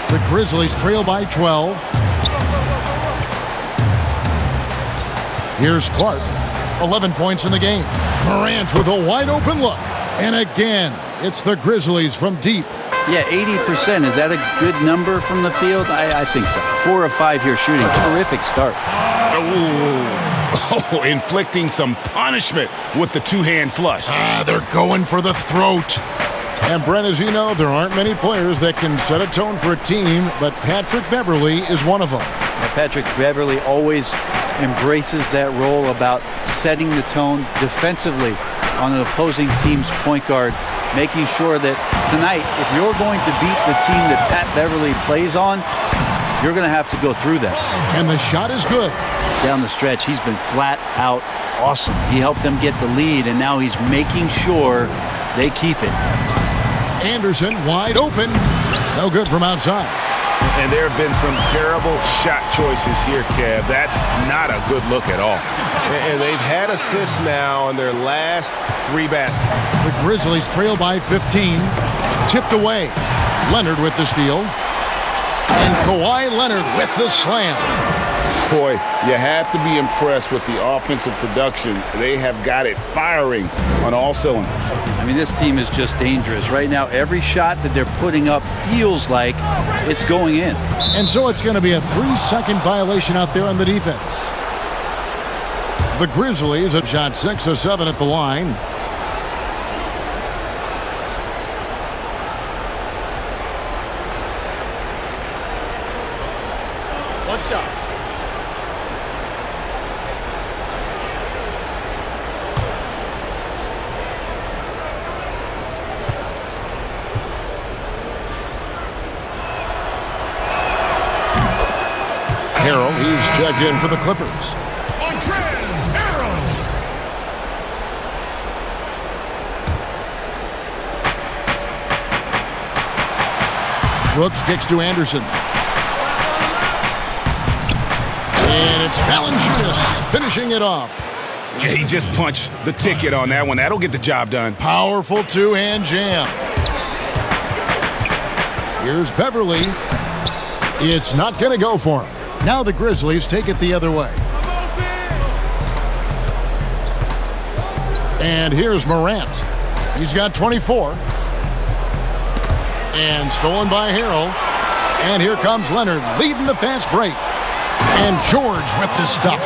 The Grizzlies trail by 12. Here's Clark. 11 points in the game. Morant with a wide open look. And again, it's the Grizzlies from deep. Yeah, 80%. Is that a good number from the field? I think so. 4 of 5 here shooting. Terrific start. Oh, inflicting some punishment with the two-hand flush. They're going for the throat. And Brent, as you know, there aren't many players that can set a tone for a team, but Patrick Beverley is one of them. Patrick Beverley always embraces that role about setting the tone defensively on an opposing team's point guard, making sure that tonight, if you're going to beat the team that Pat Beverley plays on, you're going to have to go through that. And the shot is good. Down the stretch, he's been flat out awesome. He helped them get the lead, and now he's making sure they keep it. Anderson wide open. No good from outside. And there have been some terrible shot choices here, Kev. That's not a good look at all. And they've had assists now on their last 3 baskets. The Grizzlies trail by 15. Tipped away. Leonard with the steal. And Kawhi Leonard with the slam. Boy, you have to be impressed with the offensive production. They have got it firing on all cylinders. I mean, this team is just dangerous. Right now, every shot that they're putting up feels like it's going in. And so it's going to be a 3-second violation out there on the defense. The Grizzlies have shot 6 of 7 at the line. One shot. Harrell, he's checked in for the Clippers. Brooks kicks to Anderson. And it's Valanciunas finishing it off. Yeah, he just punched the ticket on that one. That'll get the job done. Powerful two-hand jam. Here's Beverley. It's not going to go for him. Now the Grizzlies take it the other way. And here's Morant. He's got 24. And stolen by Harrell. And here comes Leonard leading the fast break. And George with the stuff.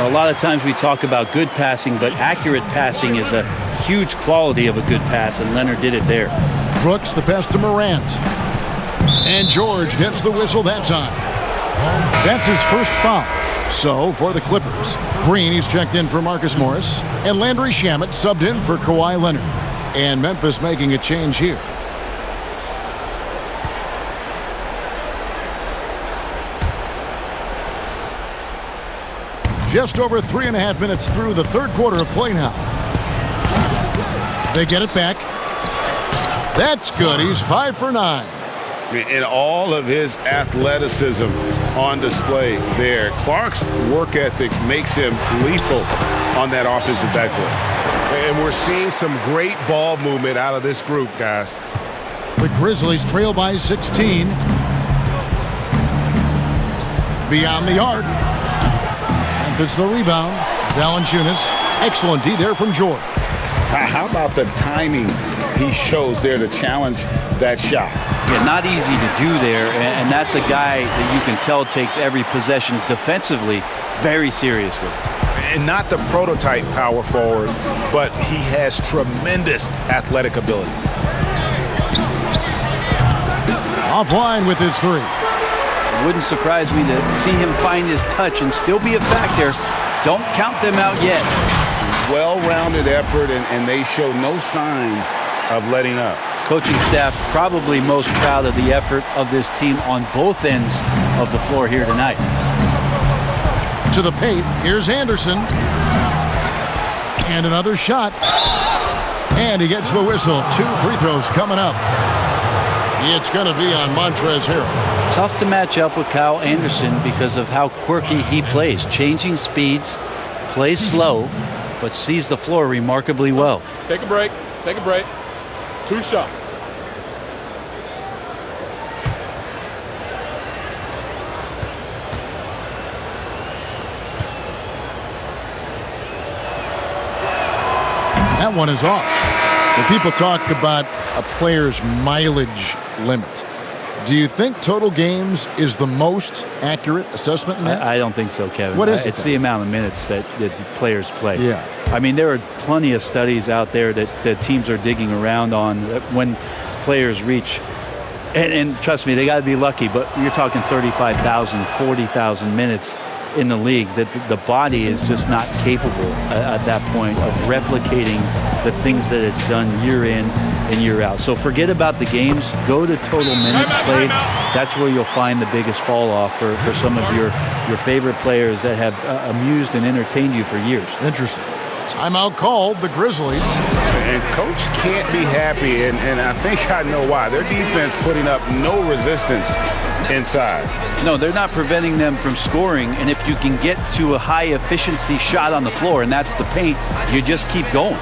A lot of times we talk about good passing, but accurate passing is a huge quality of a good pass, and Leonard did it there. Brooks the pass to Morant. And George gets the whistle that time. That's his first foul. So, for the Clippers, Green, he's checked in for Marcus Morris, and Landry Shamet subbed in for Kawhi Leonard. And Memphis making a change here. Just over 3.5 minutes through the third quarter of play now. They get it back. That's good. He's 5 for 9. And all of his athleticism on display there. Clark's work ethic makes him lethal on that offensive backcourt. And we're seeing some great ball movement out of this group, guys. The Grizzlies trail by 16. Beyond the arc. Memphis the rebound. Valanciunas. Excellent D there from George. How about the timing he shows there to challenge that shot? Yeah, not easy to do there, and that's a guy that you can tell takes every possession defensively very seriously. And not the prototype power forward, but he has tremendous athletic ability. Offline with his 3. It wouldn't surprise me to see him find his touch and still be a factor. Don't count them out yet. well-rounded effort, and they show no signs of letting up. Coaching staff probably most proud of the effort of this team on both ends of the floor here tonight. To the paint, here's Anderson. And another shot. And he gets the whistle. 2 free throws coming up. It's going to be on Montrezl Harrell. Tough to match up with Kyle Anderson because of how quirky he plays. Changing speeds, plays slow, but sees the floor remarkably well. Take a break. Take a break. 2 shots. That one is off. When people talk about a player's mileage limit, do you think total games is the most accurate assessment in that? I don't think so, Kevin. What is it? It's the amount of minutes that the players play. Yeah. I mean, there are plenty of studies out there that teams are digging around on when players reach. And trust me, they got to be lucky, but you're talking 35,000, 40,000 minutes in the league, that the body is just not capable at that point of replicating the things that it's done year in and year out. So forget about the games. Go to total minutes played. That's where you'll find the biggest fall off for some of your favorite players that have amused and entertained you for years. Interesting. Timeout called, the Grizzlies. And Coach can't be happy, and I think I know why. Their defense putting up no resistance inside. No, they're not preventing them from scoring, and if you can get to a high-efficiency shot on the floor, and that's the paint, you just keep going.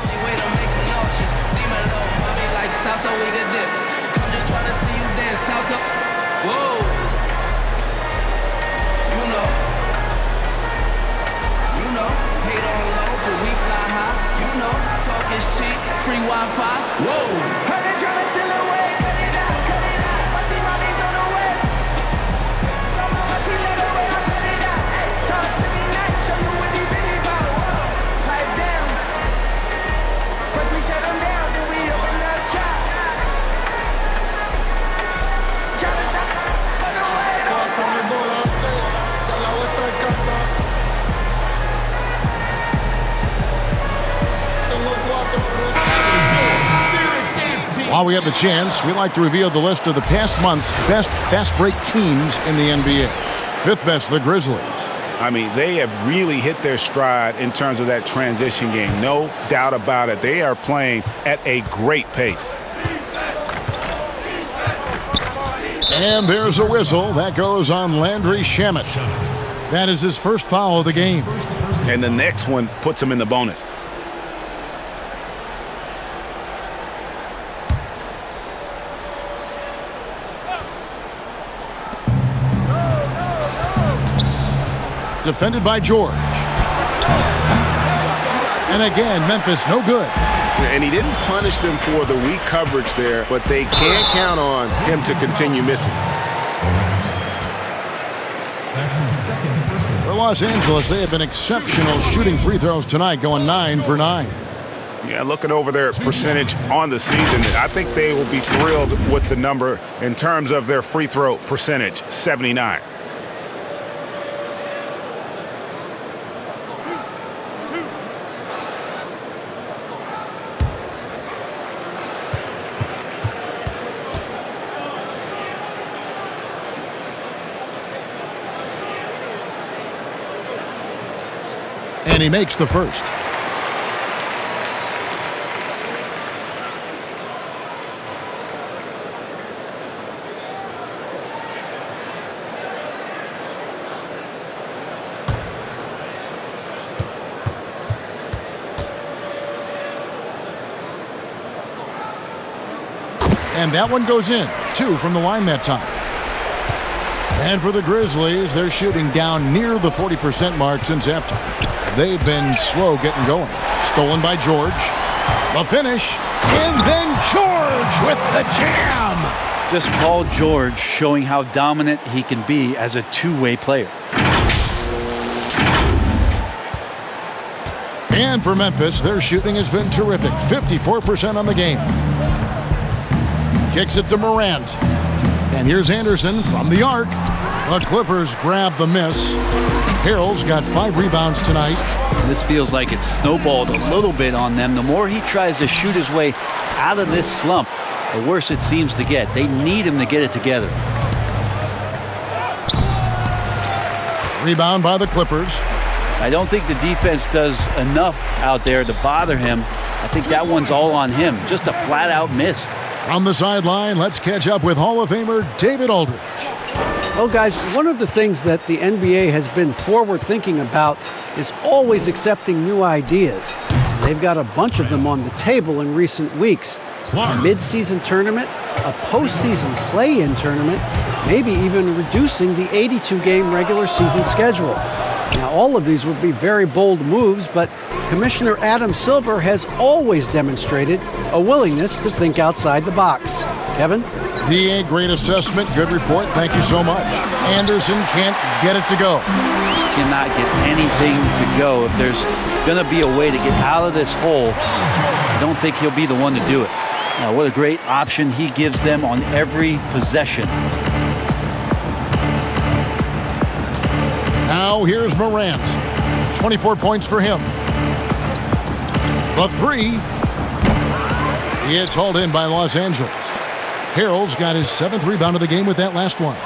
Free Wi-Fi. Whoa. Heard they tryna steal away. Cut it out, cut it out. Spicy mommy's on the way. Some mama she let away. I cut it out. Hey, talk to me nice. Show you what they really about. Whoa. Pipe down. First we shut them down, then we open up shop. Tryna stop, but the way don't stop. While we have the chance, we'd like to reveal the list of the past month's best fast break teams in the NBA. 5th best, the Grizzlies. I mean, they have really hit their stride in terms of that transition game. No doubt about it. They are playing at a great pace. And there's a whistle. That goes on Landry Shamet. That is his first foul of the game. And the next one puts him in the bonus. Defended by George. And again, Memphis, no good. And he didn't punish them for the weak coverage there, but they can't count on him to continue missing. For Los Angeles, they have been exceptional shooting free throws tonight, going 9 for 9. Yeah, looking over their percentage on the season, I think they will be thrilled with the number in terms of their free throw percentage, 79. And he makes the first. And that one goes in. 2 from the line that time. And for the Grizzlies, they're shooting down near the 40% mark since halftime. They've been slow getting going. Stolen by George. The finish. And then George with the jam. Just Paul George showing how dominant he can be as a two-way player. And for Memphis, their shooting has been terrific. 54% on the game. Kicks it to Morant. And here's Anderson from the arc. The Clippers grab the miss. Harrell's got 5 rebounds tonight. This feels like it's snowballed a little bit on them. The more he tries to shoot his way out of this slump, the worse it seems to get. They need him to get it together. Rebound by the Clippers. I don't think the defense does enough out there to bother him. I think that one's all on him. Just a flat-out miss. From the sideline, let's catch up with Hall of Famer David Aldridge. Well, guys, one of the things that the NBA has been forward-thinking about is always accepting new ideas. They've got a bunch of them on the table in recent weeks. A mid-season tournament, a postseason play-in tournament, maybe even reducing the 82-game regular season schedule. Now, all of these would be very bold moves, but Commissioner Adam Silver has always demonstrated a willingness to think outside the box. Kevin? DA, great assessment, good report, thank you so much. Anderson can't get it to go. Just cannot get anything to go. If there's going to be a way to get out of this hole, I don't think he'll be the one to do it. Now, what a great option he gives them on every possession. Now here's Morant. 24 points for him. The 3. It's hauled in by Los Angeles. Harrell's got his 7th rebound of the game with that last one.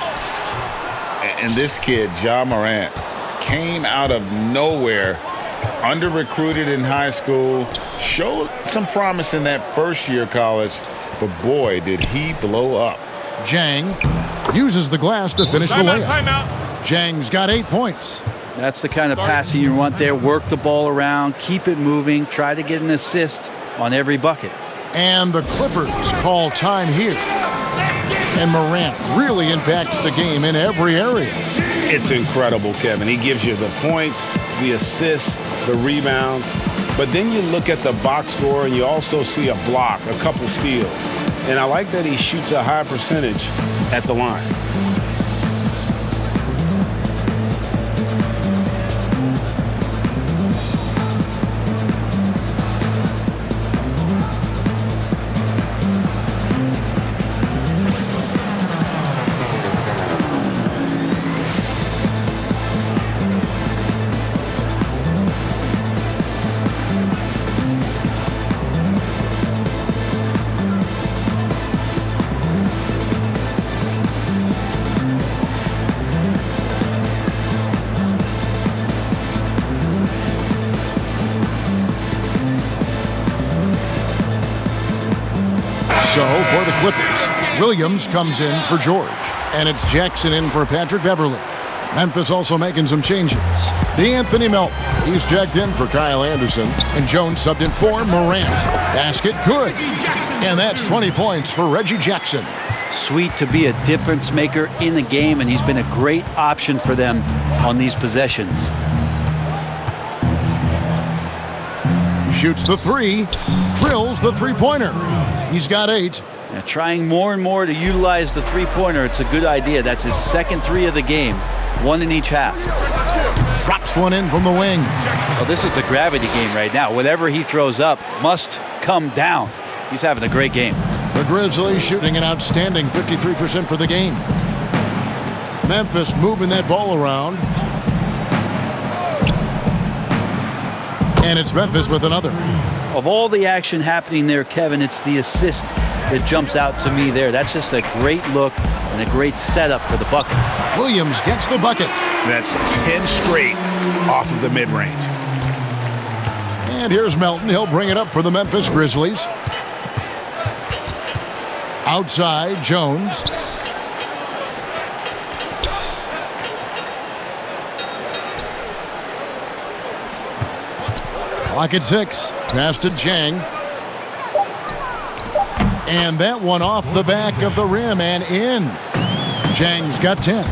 And this kid, Ja Morant, came out of nowhere, under-recruited in high school, showed some promise in that first year of college, but boy, did he blow up. Jang uses the glass to finish the layup. Jang's got 8 points. That's the kind of passing you want there. Work the ball around, keep it moving, try to get an assist on every bucket. And the Clippers call time here. And Morant really impacts the game in every area. It's incredible, Kevin. He gives you the points, the assists, the rebounds. But then you look at the box score and you also see a block, a couple steals. And I like that he shoots a high percentage at the line. So for the Clippers, Williams comes in for George, and it's Jackson in for Patrick Beverly. Memphis also making some changes. D'Anthony Melton, he's checked in for Kyle Anderson, and Jones subbed in for Morant. Basket good, and that's 20 points for Reggie Jackson. Sweet to be a difference maker in the game, and he's been a great option for them on these possessions. Shoots the 3, drills the three-pointer. He's got 8. Now, trying more and more to utilize the three-pointer, it's a good idea. That's his second 3 of the game, 1 in each half. Drops one in from the wing. Well, this is a gravity game right now. Whatever he throws up must come down. He's having a great game. The Grizzlies shooting an outstanding 53% for the game. Memphis moving that ball around. And it's Memphis with another. Of all the action happening there, Kevin, it's the assist that jumps out to me there. That's just a great look and a great setup for the bucket. Williams gets the bucket. That's 10 straight off of the mid-range. And here's Melton. He'll bring it up for the Memphis Grizzlies. Outside, Jones. Clock at 6. Pass to Jang. And that one off the back of the rim and in. Jang's got 10.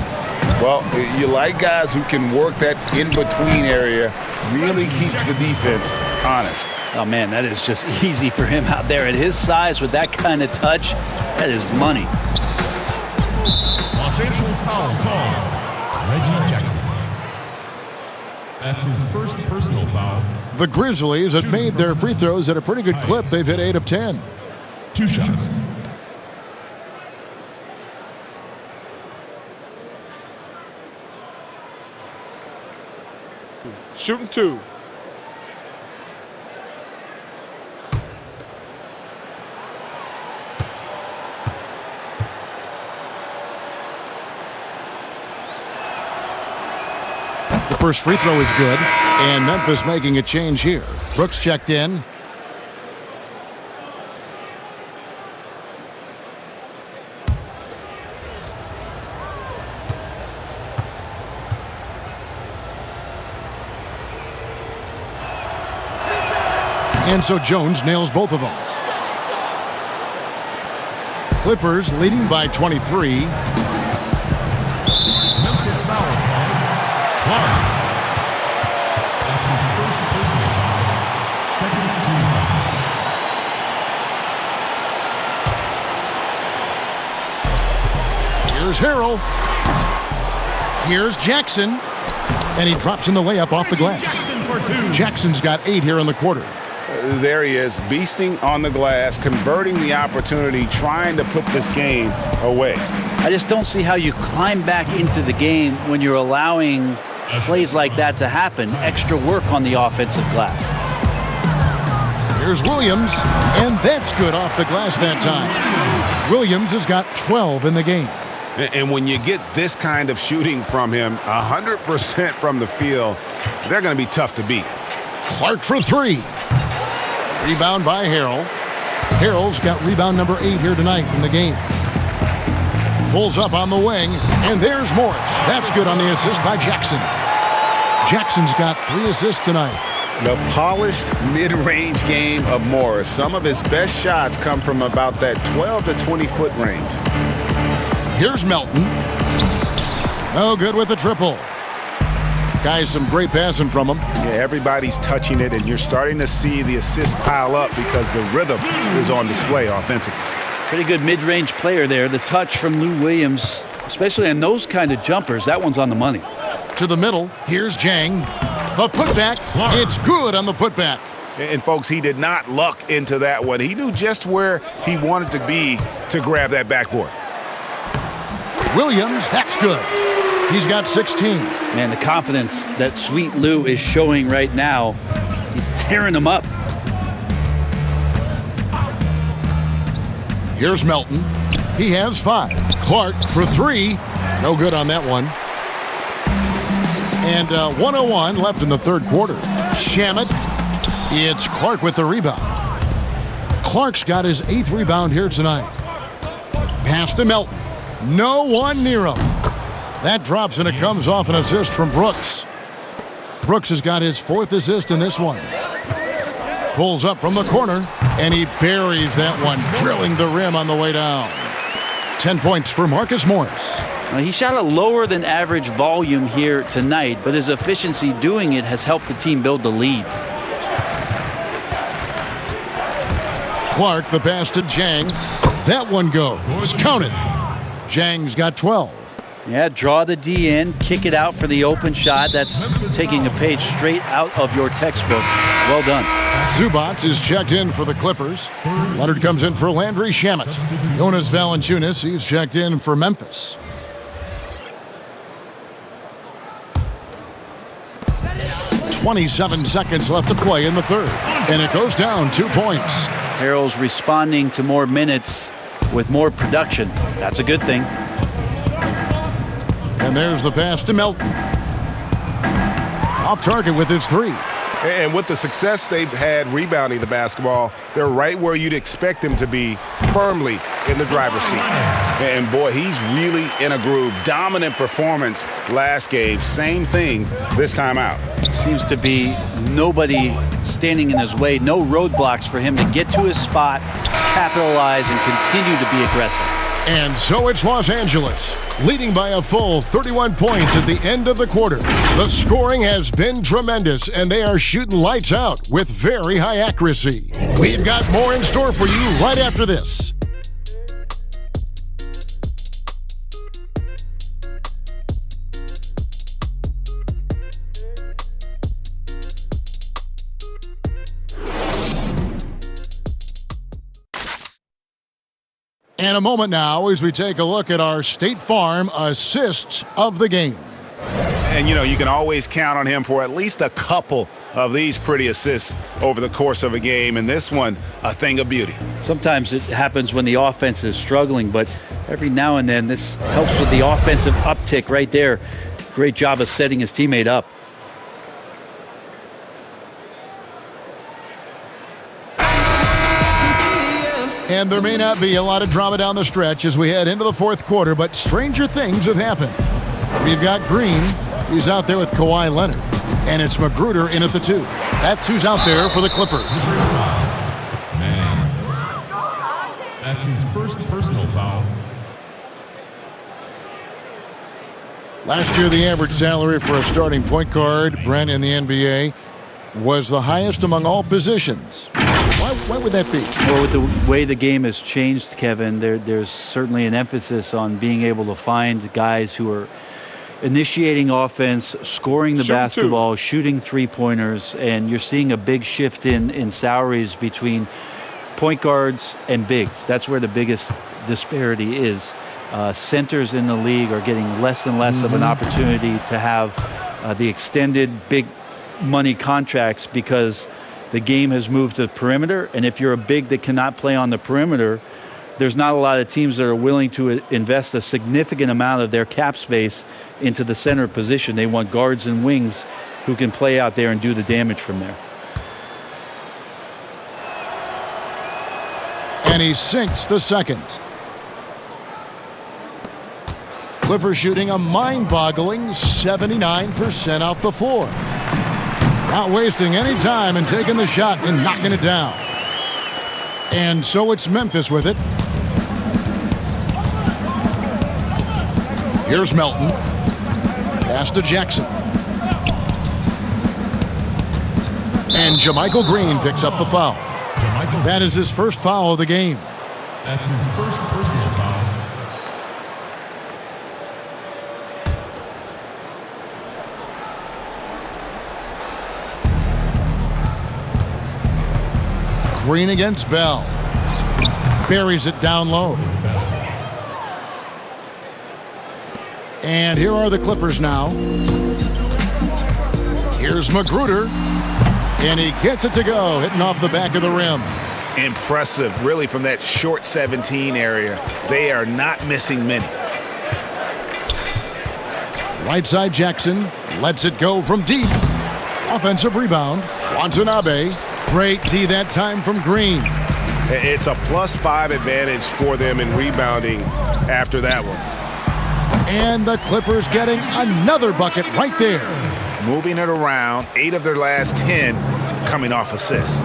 Well, you like guys who can work that in-between area, really keeps the defense honest. Oh, man, that is just easy for him out there. At his size, with that kind of touch, that is money. Los Angeles foul call. Reggie Jackson. That's his first personal foul. The Grizzlies have made their free throws at a pretty good clip. They've hit 8 of 10. 2 shots. Shooting 2. The first free throw is good, and Memphis making a change here. Brooks checked in. And so Jones nails both of them. Clippers leading by 23. Memphis foul called. Clark. That's his first personal foul. Second team foul. Here's Harrell. Here's Jackson. And he drops in the layup off the glass. Jackson's got 8 here in the quarter. There he is, beasting on the glass, converting the opportunity, trying to put this game away. I just don't see how you climb back into the game when you're allowing plays like that to happen. Extra work on the offensive glass. Here's Williams, and that's good off the glass that time. Williams has got 12 in the game. And when you get this kind of shooting from him, 100% from the field, they're going to be tough to beat. Clark for 3. Rebound by Harrell. Harrell's got rebound number 8 here tonight in the game. Pulls up on the wing, and there's Morris. That's good on the assist by Jackson. Jackson's got 3 assists tonight. The polished mid-range game of Morris. Some of his best shots come from about that 12 to 20-foot range. Here's Melton. Oh, good with the triple. Guys, some great passing from him. Yeah, everybody's touching it, and you're starting to see the assists pile up because the rhythm is on display offensively. Pretty good mid-range player there. The touch from Lou Williams, especially on those kind of jumpers, that one's on the money. To the middle, here's Jang. The putback, it's good on the putback. And folks, he did not luck into that one. He knew just where he wanted to be to grab that backboard. Williams, that's good. He's got 16. Man, the confidence that Sweet Lou is showing right now, he's tearing them up. Here's Melton. He has 5. Clark for 3. No good on that one. And 1:01 left in the third quarter. Shamet. It's Clark with the rebound. Clark's got his 8th rebound here tonight. Pass to Melton. No one near him. That drops, and it comes off an assist from Brooks. Brooks has got his 4th assist in this one. Pulls up from the corner, and he buries that one, drilling the rim on the way down. 10 points for Marcus Morris. He shot a lower than average volume here tonight, but his efficiency doing it has helped the team build the lead. Clark, the pass to Jang. That one goes. Count it. Jang's got 12. Yeah, draw the D in, kick it out for the open shot. That's taking a page straight out of your textbook. Well done. Zubac is checked in for the Clippers. Leonard comes in for Landry Shamet. Jonas Valanciunas, he's checked in for Memphis. "27 seconds left to play in the third, and it goes down 2 points. Harrell's responding to more minutes with more production. That's a good thing. And there's the pass to Melton. Off target with his 3. And with the success they've had rebounding the basketball, they're right where you'd expect them to be, firmly in the driver's seat. And boy, he's really in a groove. Dominant performance last game. Same thing this time out. Seems to be nobody standing in his way. No roadblocks for him to get to his spot, capitalize, and continue to be aggressive. And so it's Los Angeles, leading by a full 31 points at the end of the quarter. The scoring has been tremendous, and they are shooting lights out with very high accuracy. We've got more in store for you right after this. And a moment now as we take a look at our State Farm assists of the game. And, you can always count on him for at least a couple of these pretty assists over the course of a game. And this one, a thing of beauty. Sometimes it happens when the offense is struggling, but every now and then this helps with the offensive uptick right there. Great job of setting his teammate up. And there may not be a lot of drama down the stretch as we head into the fourth quarter, but stranger things have happened. We've got Green. He's out there with Kawhi Leonard. And it's Magruder in at the 2. That's who's out there for the Clippers. Man. That's his first personal foul. Last year, the average salary for a starting point guard, Brent, in the NBA, was the highest among all positions. Why would that be? Well, with the way the game has changed, Kevin, there's certainly an emphasis on being able to find guys who are initiating offense, scoring the basketball, shooting three-pointers, and you're seeing a big shift in salaries between point guards and bigs. That's where the biggest disparity is. Centers in the league are getting less and less of an opportunity to have the extended big money contracts because the game has moved to the perimeter, and if you're a big that cannot play on the perimeter, there's not a lot of teams that are willing to invest a significant amount of their cap space into the center position. They want guards and wings who can play out there and do the damage from there. And he sinks the second. Clippers shooting a mind-boggling 79% off the floor. Not wasting any time and taking the shot and knocking it down. And so it's Memphis with it. Here's Melton. Pass to Jackson. And JaMychal Green picks up the foul. That is his first foul of the game. That's his first personal foul. Green against Bell. Buries it down low. And here are the Clippers now. Here's Magruder. And he gets it to go, hitting off the back of the rim. Impressive, really, from that short 17 area. They are not missing many. Right side Jackson lets it go from deep. Offensive rebound. Watanabe. Great D that time from Green. It's a +5 advantage for them in rebounding after that one. And the Clippers getting another bucket right there. Moving it around, 8 of their last 10 coming off assists.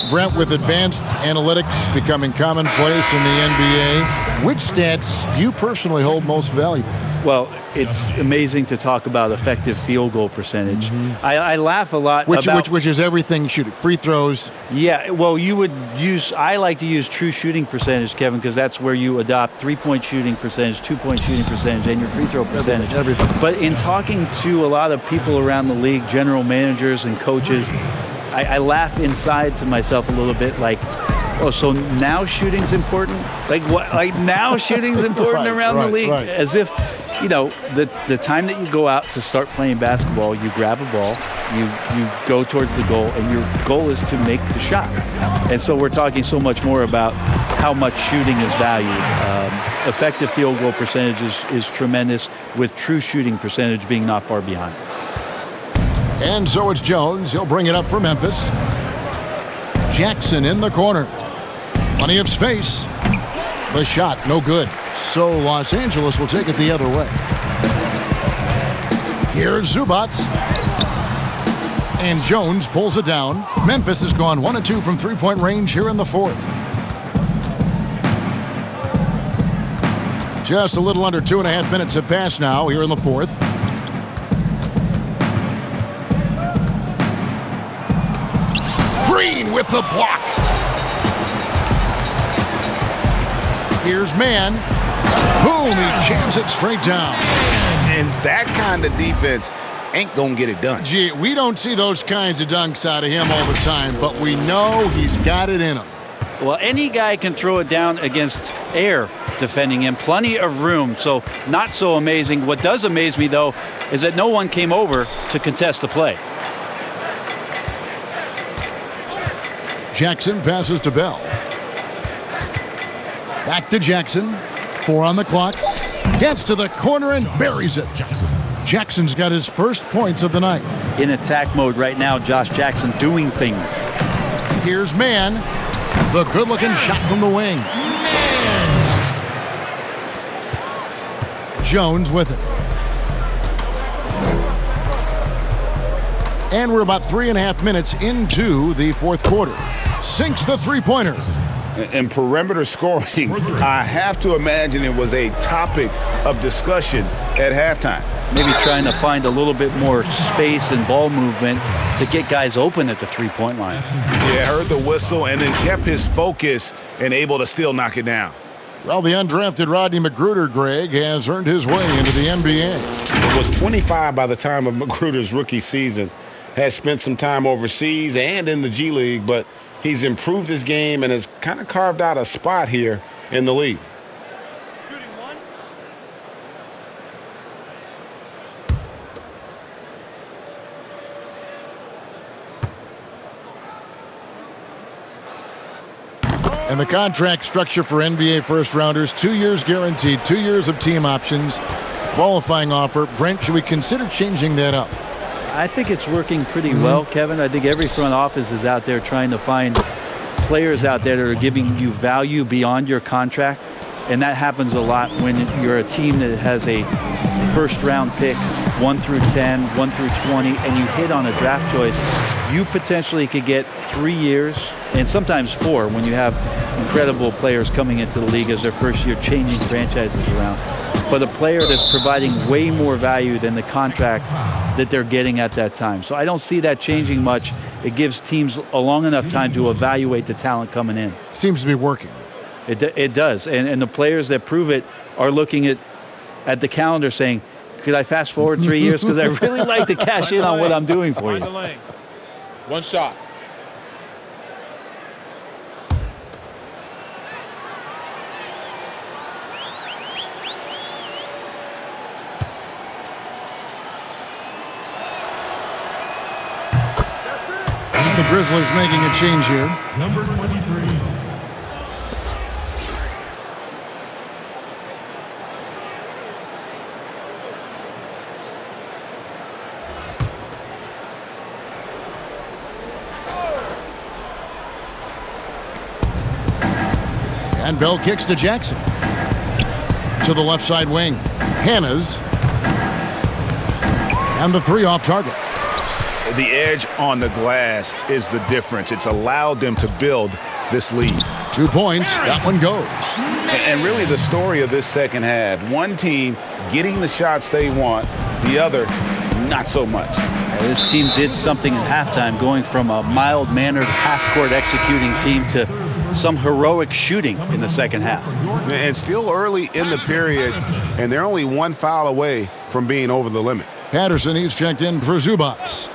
Brent, with advanced analytics becoming commonplace in the NBA, which stats do you personally hold most valuable? Well, it's amazing to talk about effective field goal percentage. I laugh a lot about... Which is everything shooting. Free throws. Yeah, well, I like to use true shooting percentage, Kevin, because that's where you adopt 3-point shooting percentage, 2-point shooting percentage, and your free throw percentage. Everything. But in talking to a lot of people around the league, general managers and coaches, I laugh inside to myself a little bit like, oh, so now shooting's important? Like what? Like now shooting's important around the league? Right. As if, the time that you go out to start playing basketball, you grab a ball, you go towards the goal, and your goal is to make the shot. And so we're talking so much more about how much shooting is valued. Effective field goal percentage is tremendous, with true shooting percentage being not far behind. And so it's Jones. He'll bring it up for Memphis. Jackson in the corner. Plenty of space. The shot, no good. So Los Angeles will take it the other way. Here's Zubac. And Jones pulls it down. Memphis has gone 1 of 2 from three-point range here in the fourth. Just a little under 2.5 minutes have passed now here in the fourth. Green with the block. Here's Mann. Boom, he jams it straight down. And that kind of defense ain't gonna get it done. Gee, we don't see those kinds of dunks out of him all the time, but we know he's got it in him. Well, any guy can throw it down against air defending him. Plenty of room, so not so amazing. What does amaze me, though, is that no one came over to contest the play. Jackson passes to Bell. Back to Jackson. 4 on the clock. Gets to the corner and buries it. Jackson's got his first points of the night. In attack mode right now, Josh Jackson doing things. Here's Mann. The good-looking shot from the wing. Jones with it. And we're about 3.5 minutes into the fourth quarter. Sinks the three-pointer. And perimeter scoring, I have to imagine it was a topic of discussion at halftime. Maybe trying to find a little bit more space and ball movement to get guys open at the three-point line. Yeah, heard the whistle and then kept his focus and able to still knock it down. Well, the undrafted Rodney McGruder, Greg, has earned his way into the NBA. It was 25 by the time of McGruder's rookie season. Has spent some time overseas and in the G League, but he's improved his game and has kind of carved out a spot here in the league. And the contract structure for NBA first-rounders, 2 years guaranteed, 2 years of team options, qualifying offer. Brent, should we consider changing that up? I think it's working pretty well, Kevin. I think every front office is out there trying to find players out there that are giving you value beyond your contract. And that happens a lot when you're a team that has a first-round pick, 1 through 10, 1 through 20, and you hit on a draft choice. You potentially could get 3 years and sometimes 4 when you have incredible players coming into the league as their first year, changing franchises around. But a player that's providing way more value than the contract that they're getting at that time. So I don't see that changing much. It gives teams a long enough time to evaluate the talent coming in. Seems to be working. It does. And the players that prove it are looking at the calendar saying, could I fast forward 3 years? Because I really like to cash in on what I'm doing for you. One shot. The Grizzlies making a change here. Number 23. And Bell kicks to Jackson. To the left side wing. Hannah's. And the 3 off target. The edge on the glass is the difference. It's allowed them to build this lead. 2 points. That one goes. And really the story of this second half, one team getting the shots they want, the other not so much. This team did something at halftime, going from a mild-mannered half-court executing team to some heroic shooting in the second half. And still early in the period, and they're only 1 foul away from being over the limit. Patterson, he's checked in for Zubats.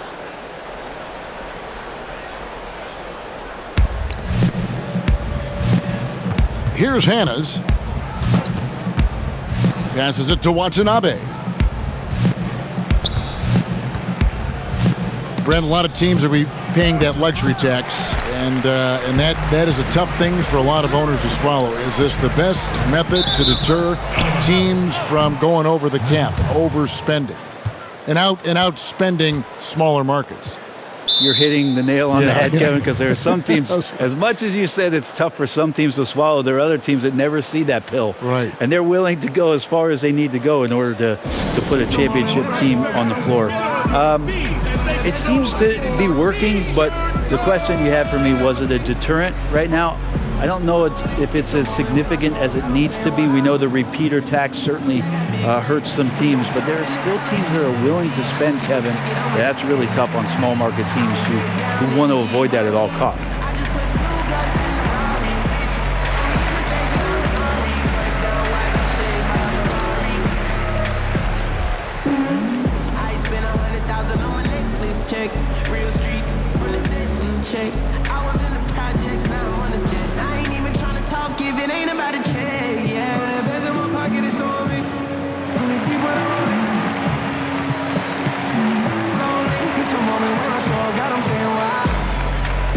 Here's Hannah's. Passes it to Watanabe. Brent, a lot of teams will be paying that luxury tax, and that is a tough thing for a lot of owners to swallow. Is this the best method to deter teams from going over the cap, overspending, and outspending smaller markets? You're hitting the nail on the head, Kevin, because there are some teams, as much as you said it's tough for some teams to swallow, there are other teams that never see that pill. Right. And they're willing to go as far as they need to go in order to put a championship team on the floor. It seems to be working, but the question you had for me, was it a deterrent right now? I don't know if it's as significant as it needs to be. We know the repeater tax certainly hurts some teams, but there are still teams that are willing to spend, Kevin. That's really tough on small market teams who want to avoid that at all costs. Real street from the set and check. I was in the projects, now I'm on the jet. I talk if it ain't about the check. Yeah, when the best in my pocket, it's on me. Only people lonely. Lonely. It's a moment when I saw God, I'm saying why.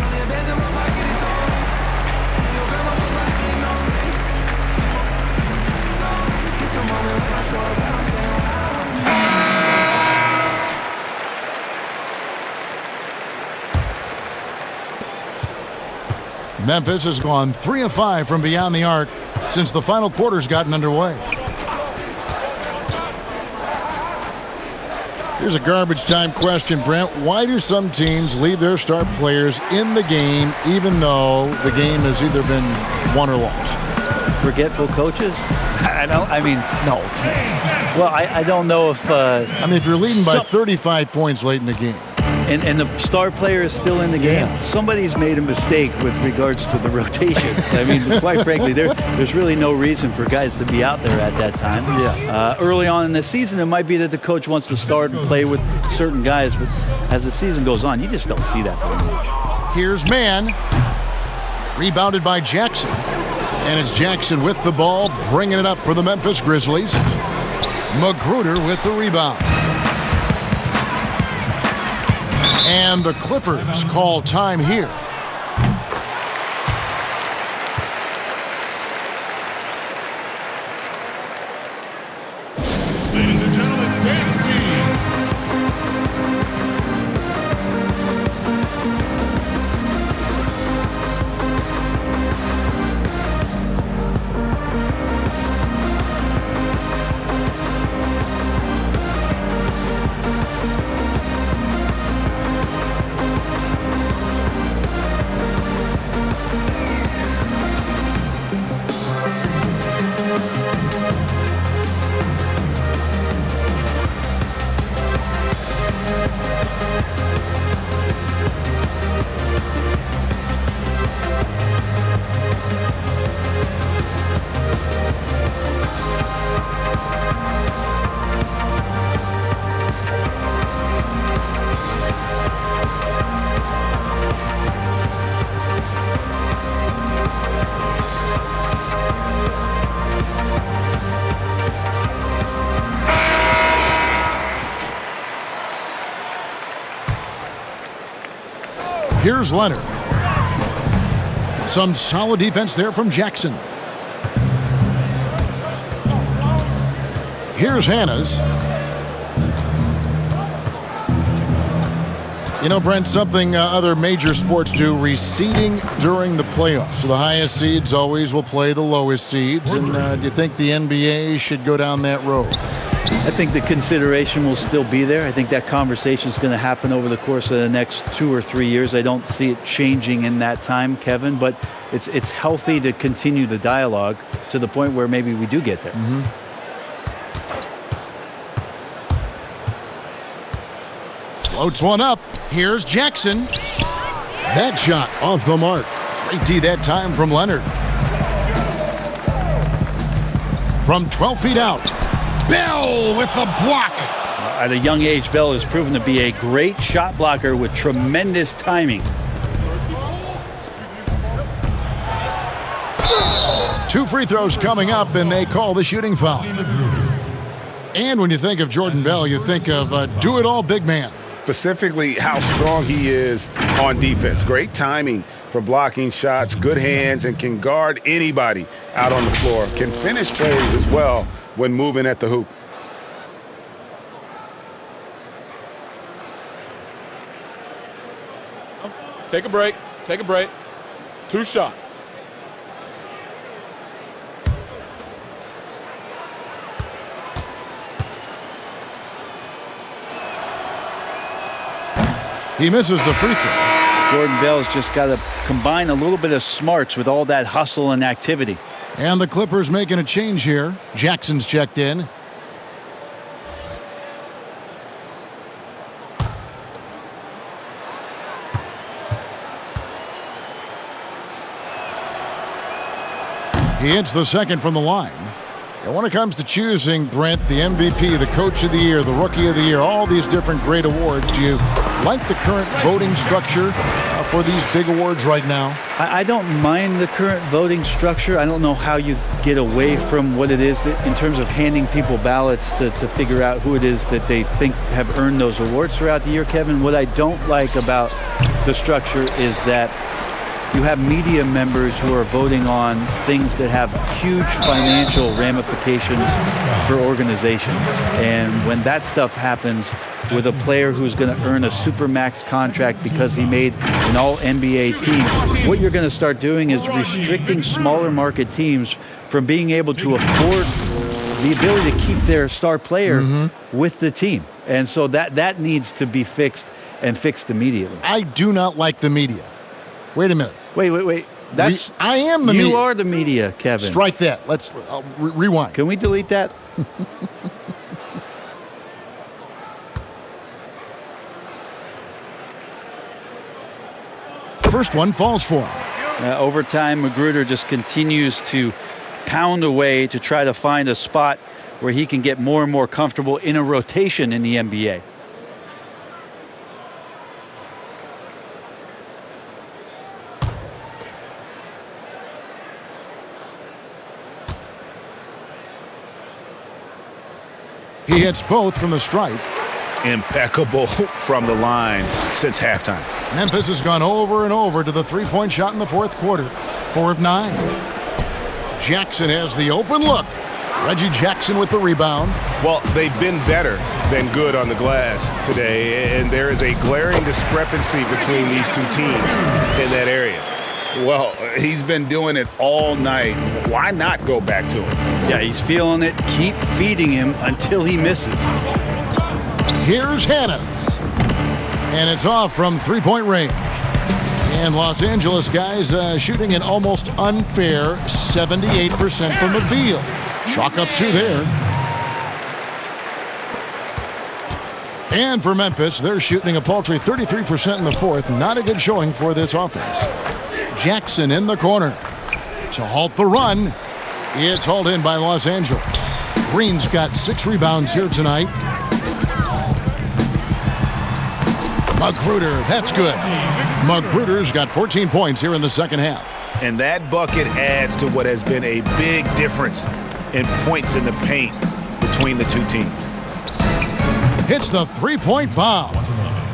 Only the best in my pocket, it's on me. Your grandma was riding on me. Lonely. It's a moment when I saw God, I'm saying why. Memphis has gone 3 of 5 from beyond the arc since the final quarter's gotten underway. Here's a garbage time question, Brent. Why do some teams leave their star players in the game even though the game has either been won or lost? Forgetful coaches? No. Well, I don't know if... if you're leading by 35 points late in the game. And the star player is still in the game. Somebody's made a mistake with regards to the rotations. I mean, quite frankly, there's really no reason for guys to be out there at that time. Early on in the season, it might be that the coach wants to start and play with certain guys, but as the season goes on, you just don't see that very much. Here's Mann. Rebounded by Jackson. And it's Jackson with the ball, bringing it up for the Memphis Grizzlies. Magruder with the rebound. And the Clippers call time here. Ladies and gentlemen, dance team. Here's Leonard. Some solid defense there from Jackson. Here's Hannes. You know, Brent, something other major sports do, reseeding during the playoffs. So the highest seeds always will play the lowest seeds. And do you think the NBA should go down that road? I think the consideration will still be there. I think that conversation is going to happen over the course of the next 2 or 3 years. I don't see it changing in that time, Kevin, but it's healthy to continue the dialogue to the point where maybe we do get there. Floats one up. Here's Jackson. That shot off the mark. Great D that time from Leonard. From 12 feet out. Bell with the block. At a young age, Bell has proven to be a great shot blocker with tremendous timing. 2 free throws coming up, and they call the shooting foul. And when you think of Jordan Bell, you think of do-it-all big man. Specifically how strong he is on defense. Great timing for blocking shots, good hands, and can guard anybody out on the floor. Can finish plays as well when moving at the hoop. Take a break. Take a break. 2 shots. He misses the free throw. Jordan Bell's just got to combine a little bit of smarts with all that hustle and activity. And the Clippers making a change here. Jackson's checked in. He hits the second from the line. And when it comes to choosing, Brent, the MVP, the Coach of the Year, the Rookie of the Year, all these different great awards, do you like the current voting structure for these big awards right now? I don't mind the current voting structure. I don't know how you get away from what it is in terms of handing people ballots to figure out who it is that they think have earned those awards throughout the year, Kevin. What I don't like about the structure is that you have media members who are voting on things that have huge financial ramifications for organizations. And when that stuff happens with a player who's going to earn a supermax contract because he made an all-NBA team, what you're going to start doing is restricting smaller market teams from being able to afford the ability to keep their star player with the team. And so that needs to be fixed, and fixed immediately. I do not like the media. Wait a minute. Wait. I am the media. You are the media, Kevin. Strike that. Let's rewind. Can we delete that? First one falls for him. Over time, Magruder just continues to pound away to try to find a spot where he can get more and more comfortable in a rotation in the NBA. He hits both from the stripe. Impeccable from the line since halftime. Memphis has gone over and over to the three-point shot in the fourth quarter. 4 of 9. Jackson has the open look. Reggie Jackson with the rebound. Well, they've been better than good on the glass today, and there is a glaring discrepancy between these two teams in that area. Well, he's been doing it all night. Why not go back to him? Yeah, he's feeling it. Keep feeding him until he misses. Here's Hannes. And it's off from three-point range. And Los Angeles guys shooting an almost unfair 78% from the field. Chalk up 2 there. And for Memphis, they're shooting a paltry 33% in the fourth. Not a good showing for this offense. Jackson in the corner to halt the run. It's hauled in by Los Angeles. Green's got 6 rebounds here tonight. Magruder, that's good. Magruder's got 14 points here in the second half. And that bucket adds to what has been a big difference in points in the paint between the two teams. Hits the three-point bomb.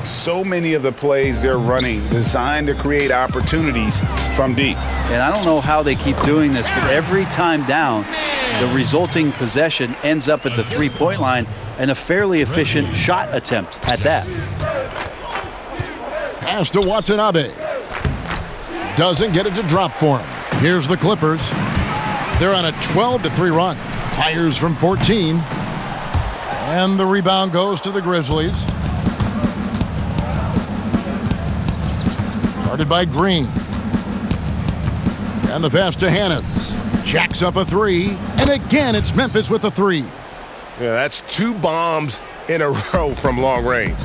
So many of the plays they're running designed to create opportunities from deep. And I don't know how they keep doing this, but every time down, the resulting possession ends up at the three-point line, and a fairly efficient shot attempt at that. Pass to Watanabe. Doesn't get it to drop for him. Here's the Clippers. They're on a 12-3 run. Fires from 14. And the rebound goes to the Grizzlies. Guarded by Green. And the pass to Hannes. Jacks up a 3. And again, it's Memphis with the 3. Yeah, that's 2 bombs in a row from long range.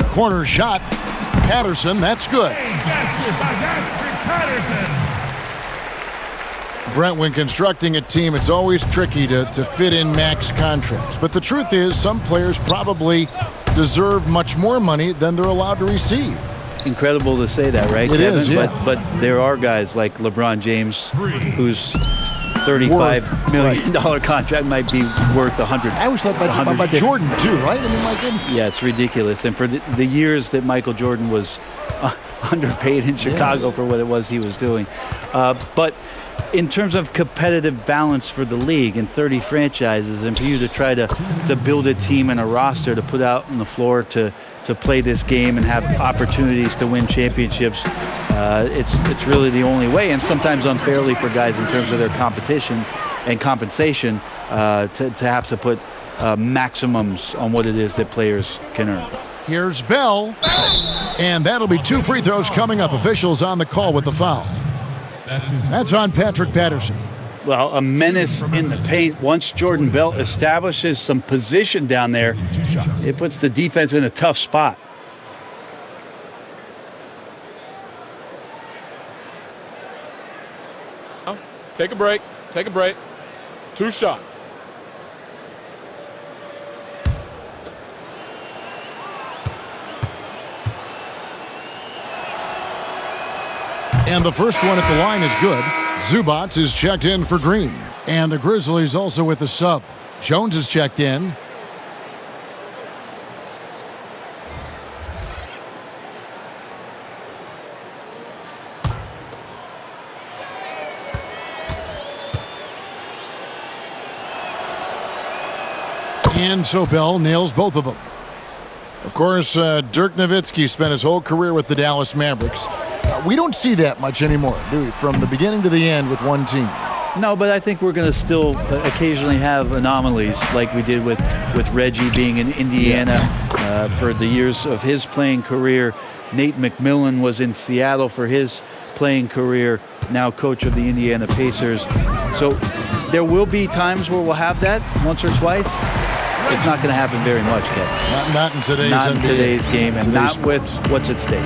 Corner shot. Patterson, that's good. Basket by Patterson. Brent, when constructing a team, it's always tricky to fit in max contracts. But the truth is, some players probably deserve much more money than they're allowed to receive. Incredible to say that, right, It Kevin? is, yeah. But there are guys like LeBron James, whose $35 million contract might be worth 100. I always thought about Jordan, too, right? I mean, my goodness. Yeah, it's ridiculous. And for the years that Michael Jordan was underpaid in Chicago for what it was he was doing. But in terms of competitive balance for the league and 30 franchises, and for you to try to build a team and a roster to put out on the floor to play this game and have opportunities to win championships, it's really the only way, and sometimes unfairly for guys in terms of their competition and compensation to have to put maximums on what it is that players can earn. Here's Bell, and that'll be 2 free throws coming up. Officials on the call with the foul. That's on Patrick Patterson. Well, a menace in the paint. Once Jordan Bell establishes some position down there, it puts the defense in a tough spot. Take a break. 2 shots. And the first one at the line is good. Zubats is checked in for Green. And the Grizzlies also with the sub. Jones is checked in. And so Bell nails both of them. Of course, Dirk Nowitzki spent his whole career with the Dallas Mavericks. We don't see that much anymore, do we? From the beginning to the end with one team. No, but I think we're going to still occasionally have anomalies like we did with Reggie being in Indiana for the years of his playing career. Nate McMillan was in Seattle for his playing career, now coach of the Indiana Pacers. So there will be times where we'll have that once or twice. It's not going to happen very much, Kevin. Not in today's Not in NBA. today's game, and not with what's at stake.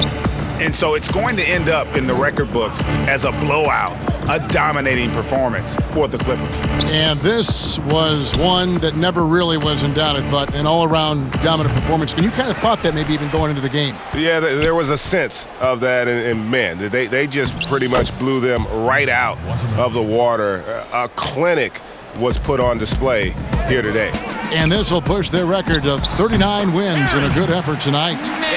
And so it's going to end up in the record books as a blowout, a dominating performance for the Clippers. And this was one that never really was in doubt, I thought, an all-around dominant performance. And you kind of thought that maybe even going into the game. Yeah, there was a sense of that, and man, they just pretty much blew them right out of the water. A clinic was put on display here today. And this will push their record to 39 wins in a good effort tonight.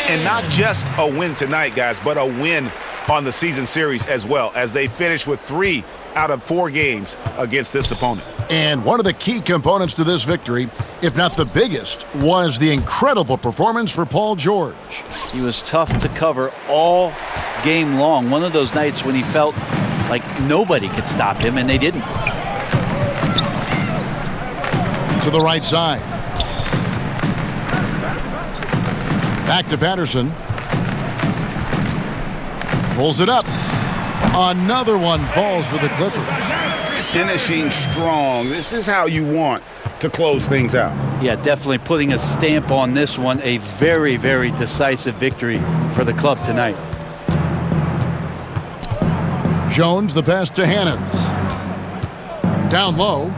And not just a win tonight, guys, but a win on the season series as well, as they finish with 3 out of 4 games against this opponent. And one of the key components to this victory, if not the biggest, was the incredible performance for Paul George. He was tough to cover all game long. One of those nights when he felt like nobody could stop him, and they didn't. To the right side. Back to Patterson. Pulls it up. Another one falls for the Clippers. Finishing strong. This is how you want to close things out. Yeah, definitely putting a stamp on this one. A very, very decisive victory for the club tonight. Jones, the pass to Hannons. Down low.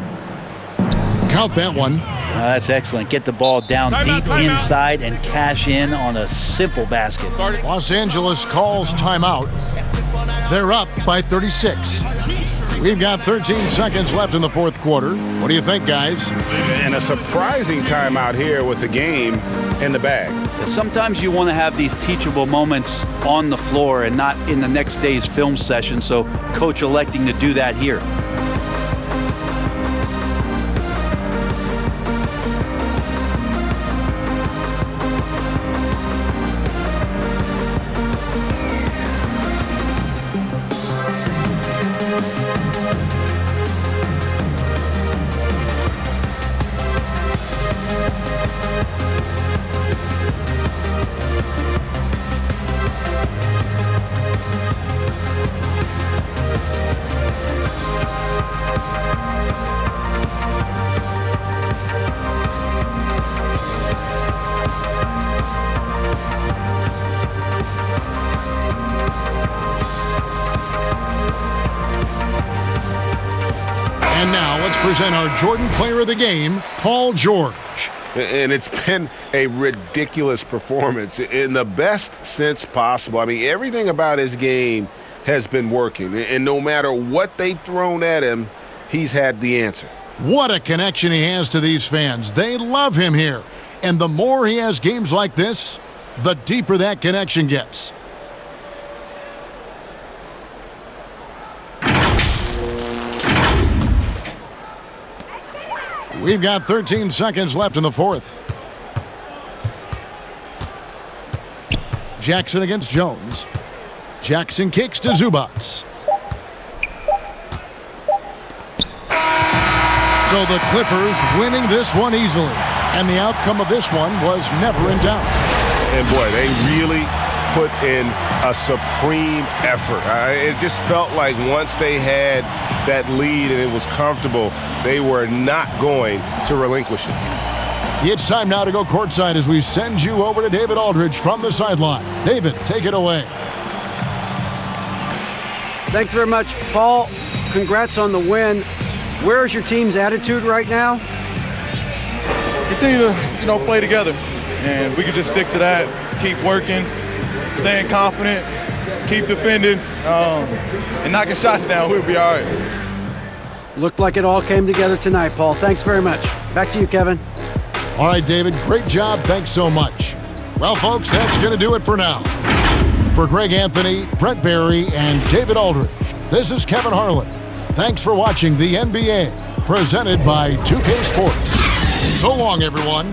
Count that one. That's excellent. Get the ball down deep inside and cash in on a simple basket. Los Angeles calls timeout. They're up by 36. We've got 13 seconds left in the fourth quarter. What do you think, guys? And a surprising timeout here with the game in the bag. Sometimes you want to have these teachable moments on the floor and not in the next day's film session, so coach electing to do that here. And now let's present our Jordan Player of the Game, Paul George. And it's been a ridiculous performance in the best sense possible. I mean, everything about his game has been working. And no matter what they've thrown at him, he's had the answer. What a connection he has to these fans. They love him here. And the more he has games like this, the deeper that connection gets. We've got 13 seconds left in the fourth. Jackson against Jones. Jackson kicks to Zubats. So the Clippers winning this one easily. And the outcome of this one was never in doubt. And boy, they really put in a supreme effort. It just felt like once they had that lead and it was comfortable, they were not going to relinquish it. It's time now to go courtside as we send you over to David Aldridge from the sideline. David, take it away. Thanks very much, Paul. Congrats on the win. Where's your team's attitude right now? Continue to, play together, and we can just stick to that, keep working, staying confident, keep defending, and knocking shots down, we'll be all right. Looked like it all came together tonight, Paul. Thanks very much. Back to you, Kevin. All right, David, great job. Thanks so much. Well, folks, that's going to do it for now. For Greg Anthony, Brent Barry, and David Aldridge, this is Kevin Harlan. Thanks for watching the NBA, presented by 2K Sports. So long, everyone.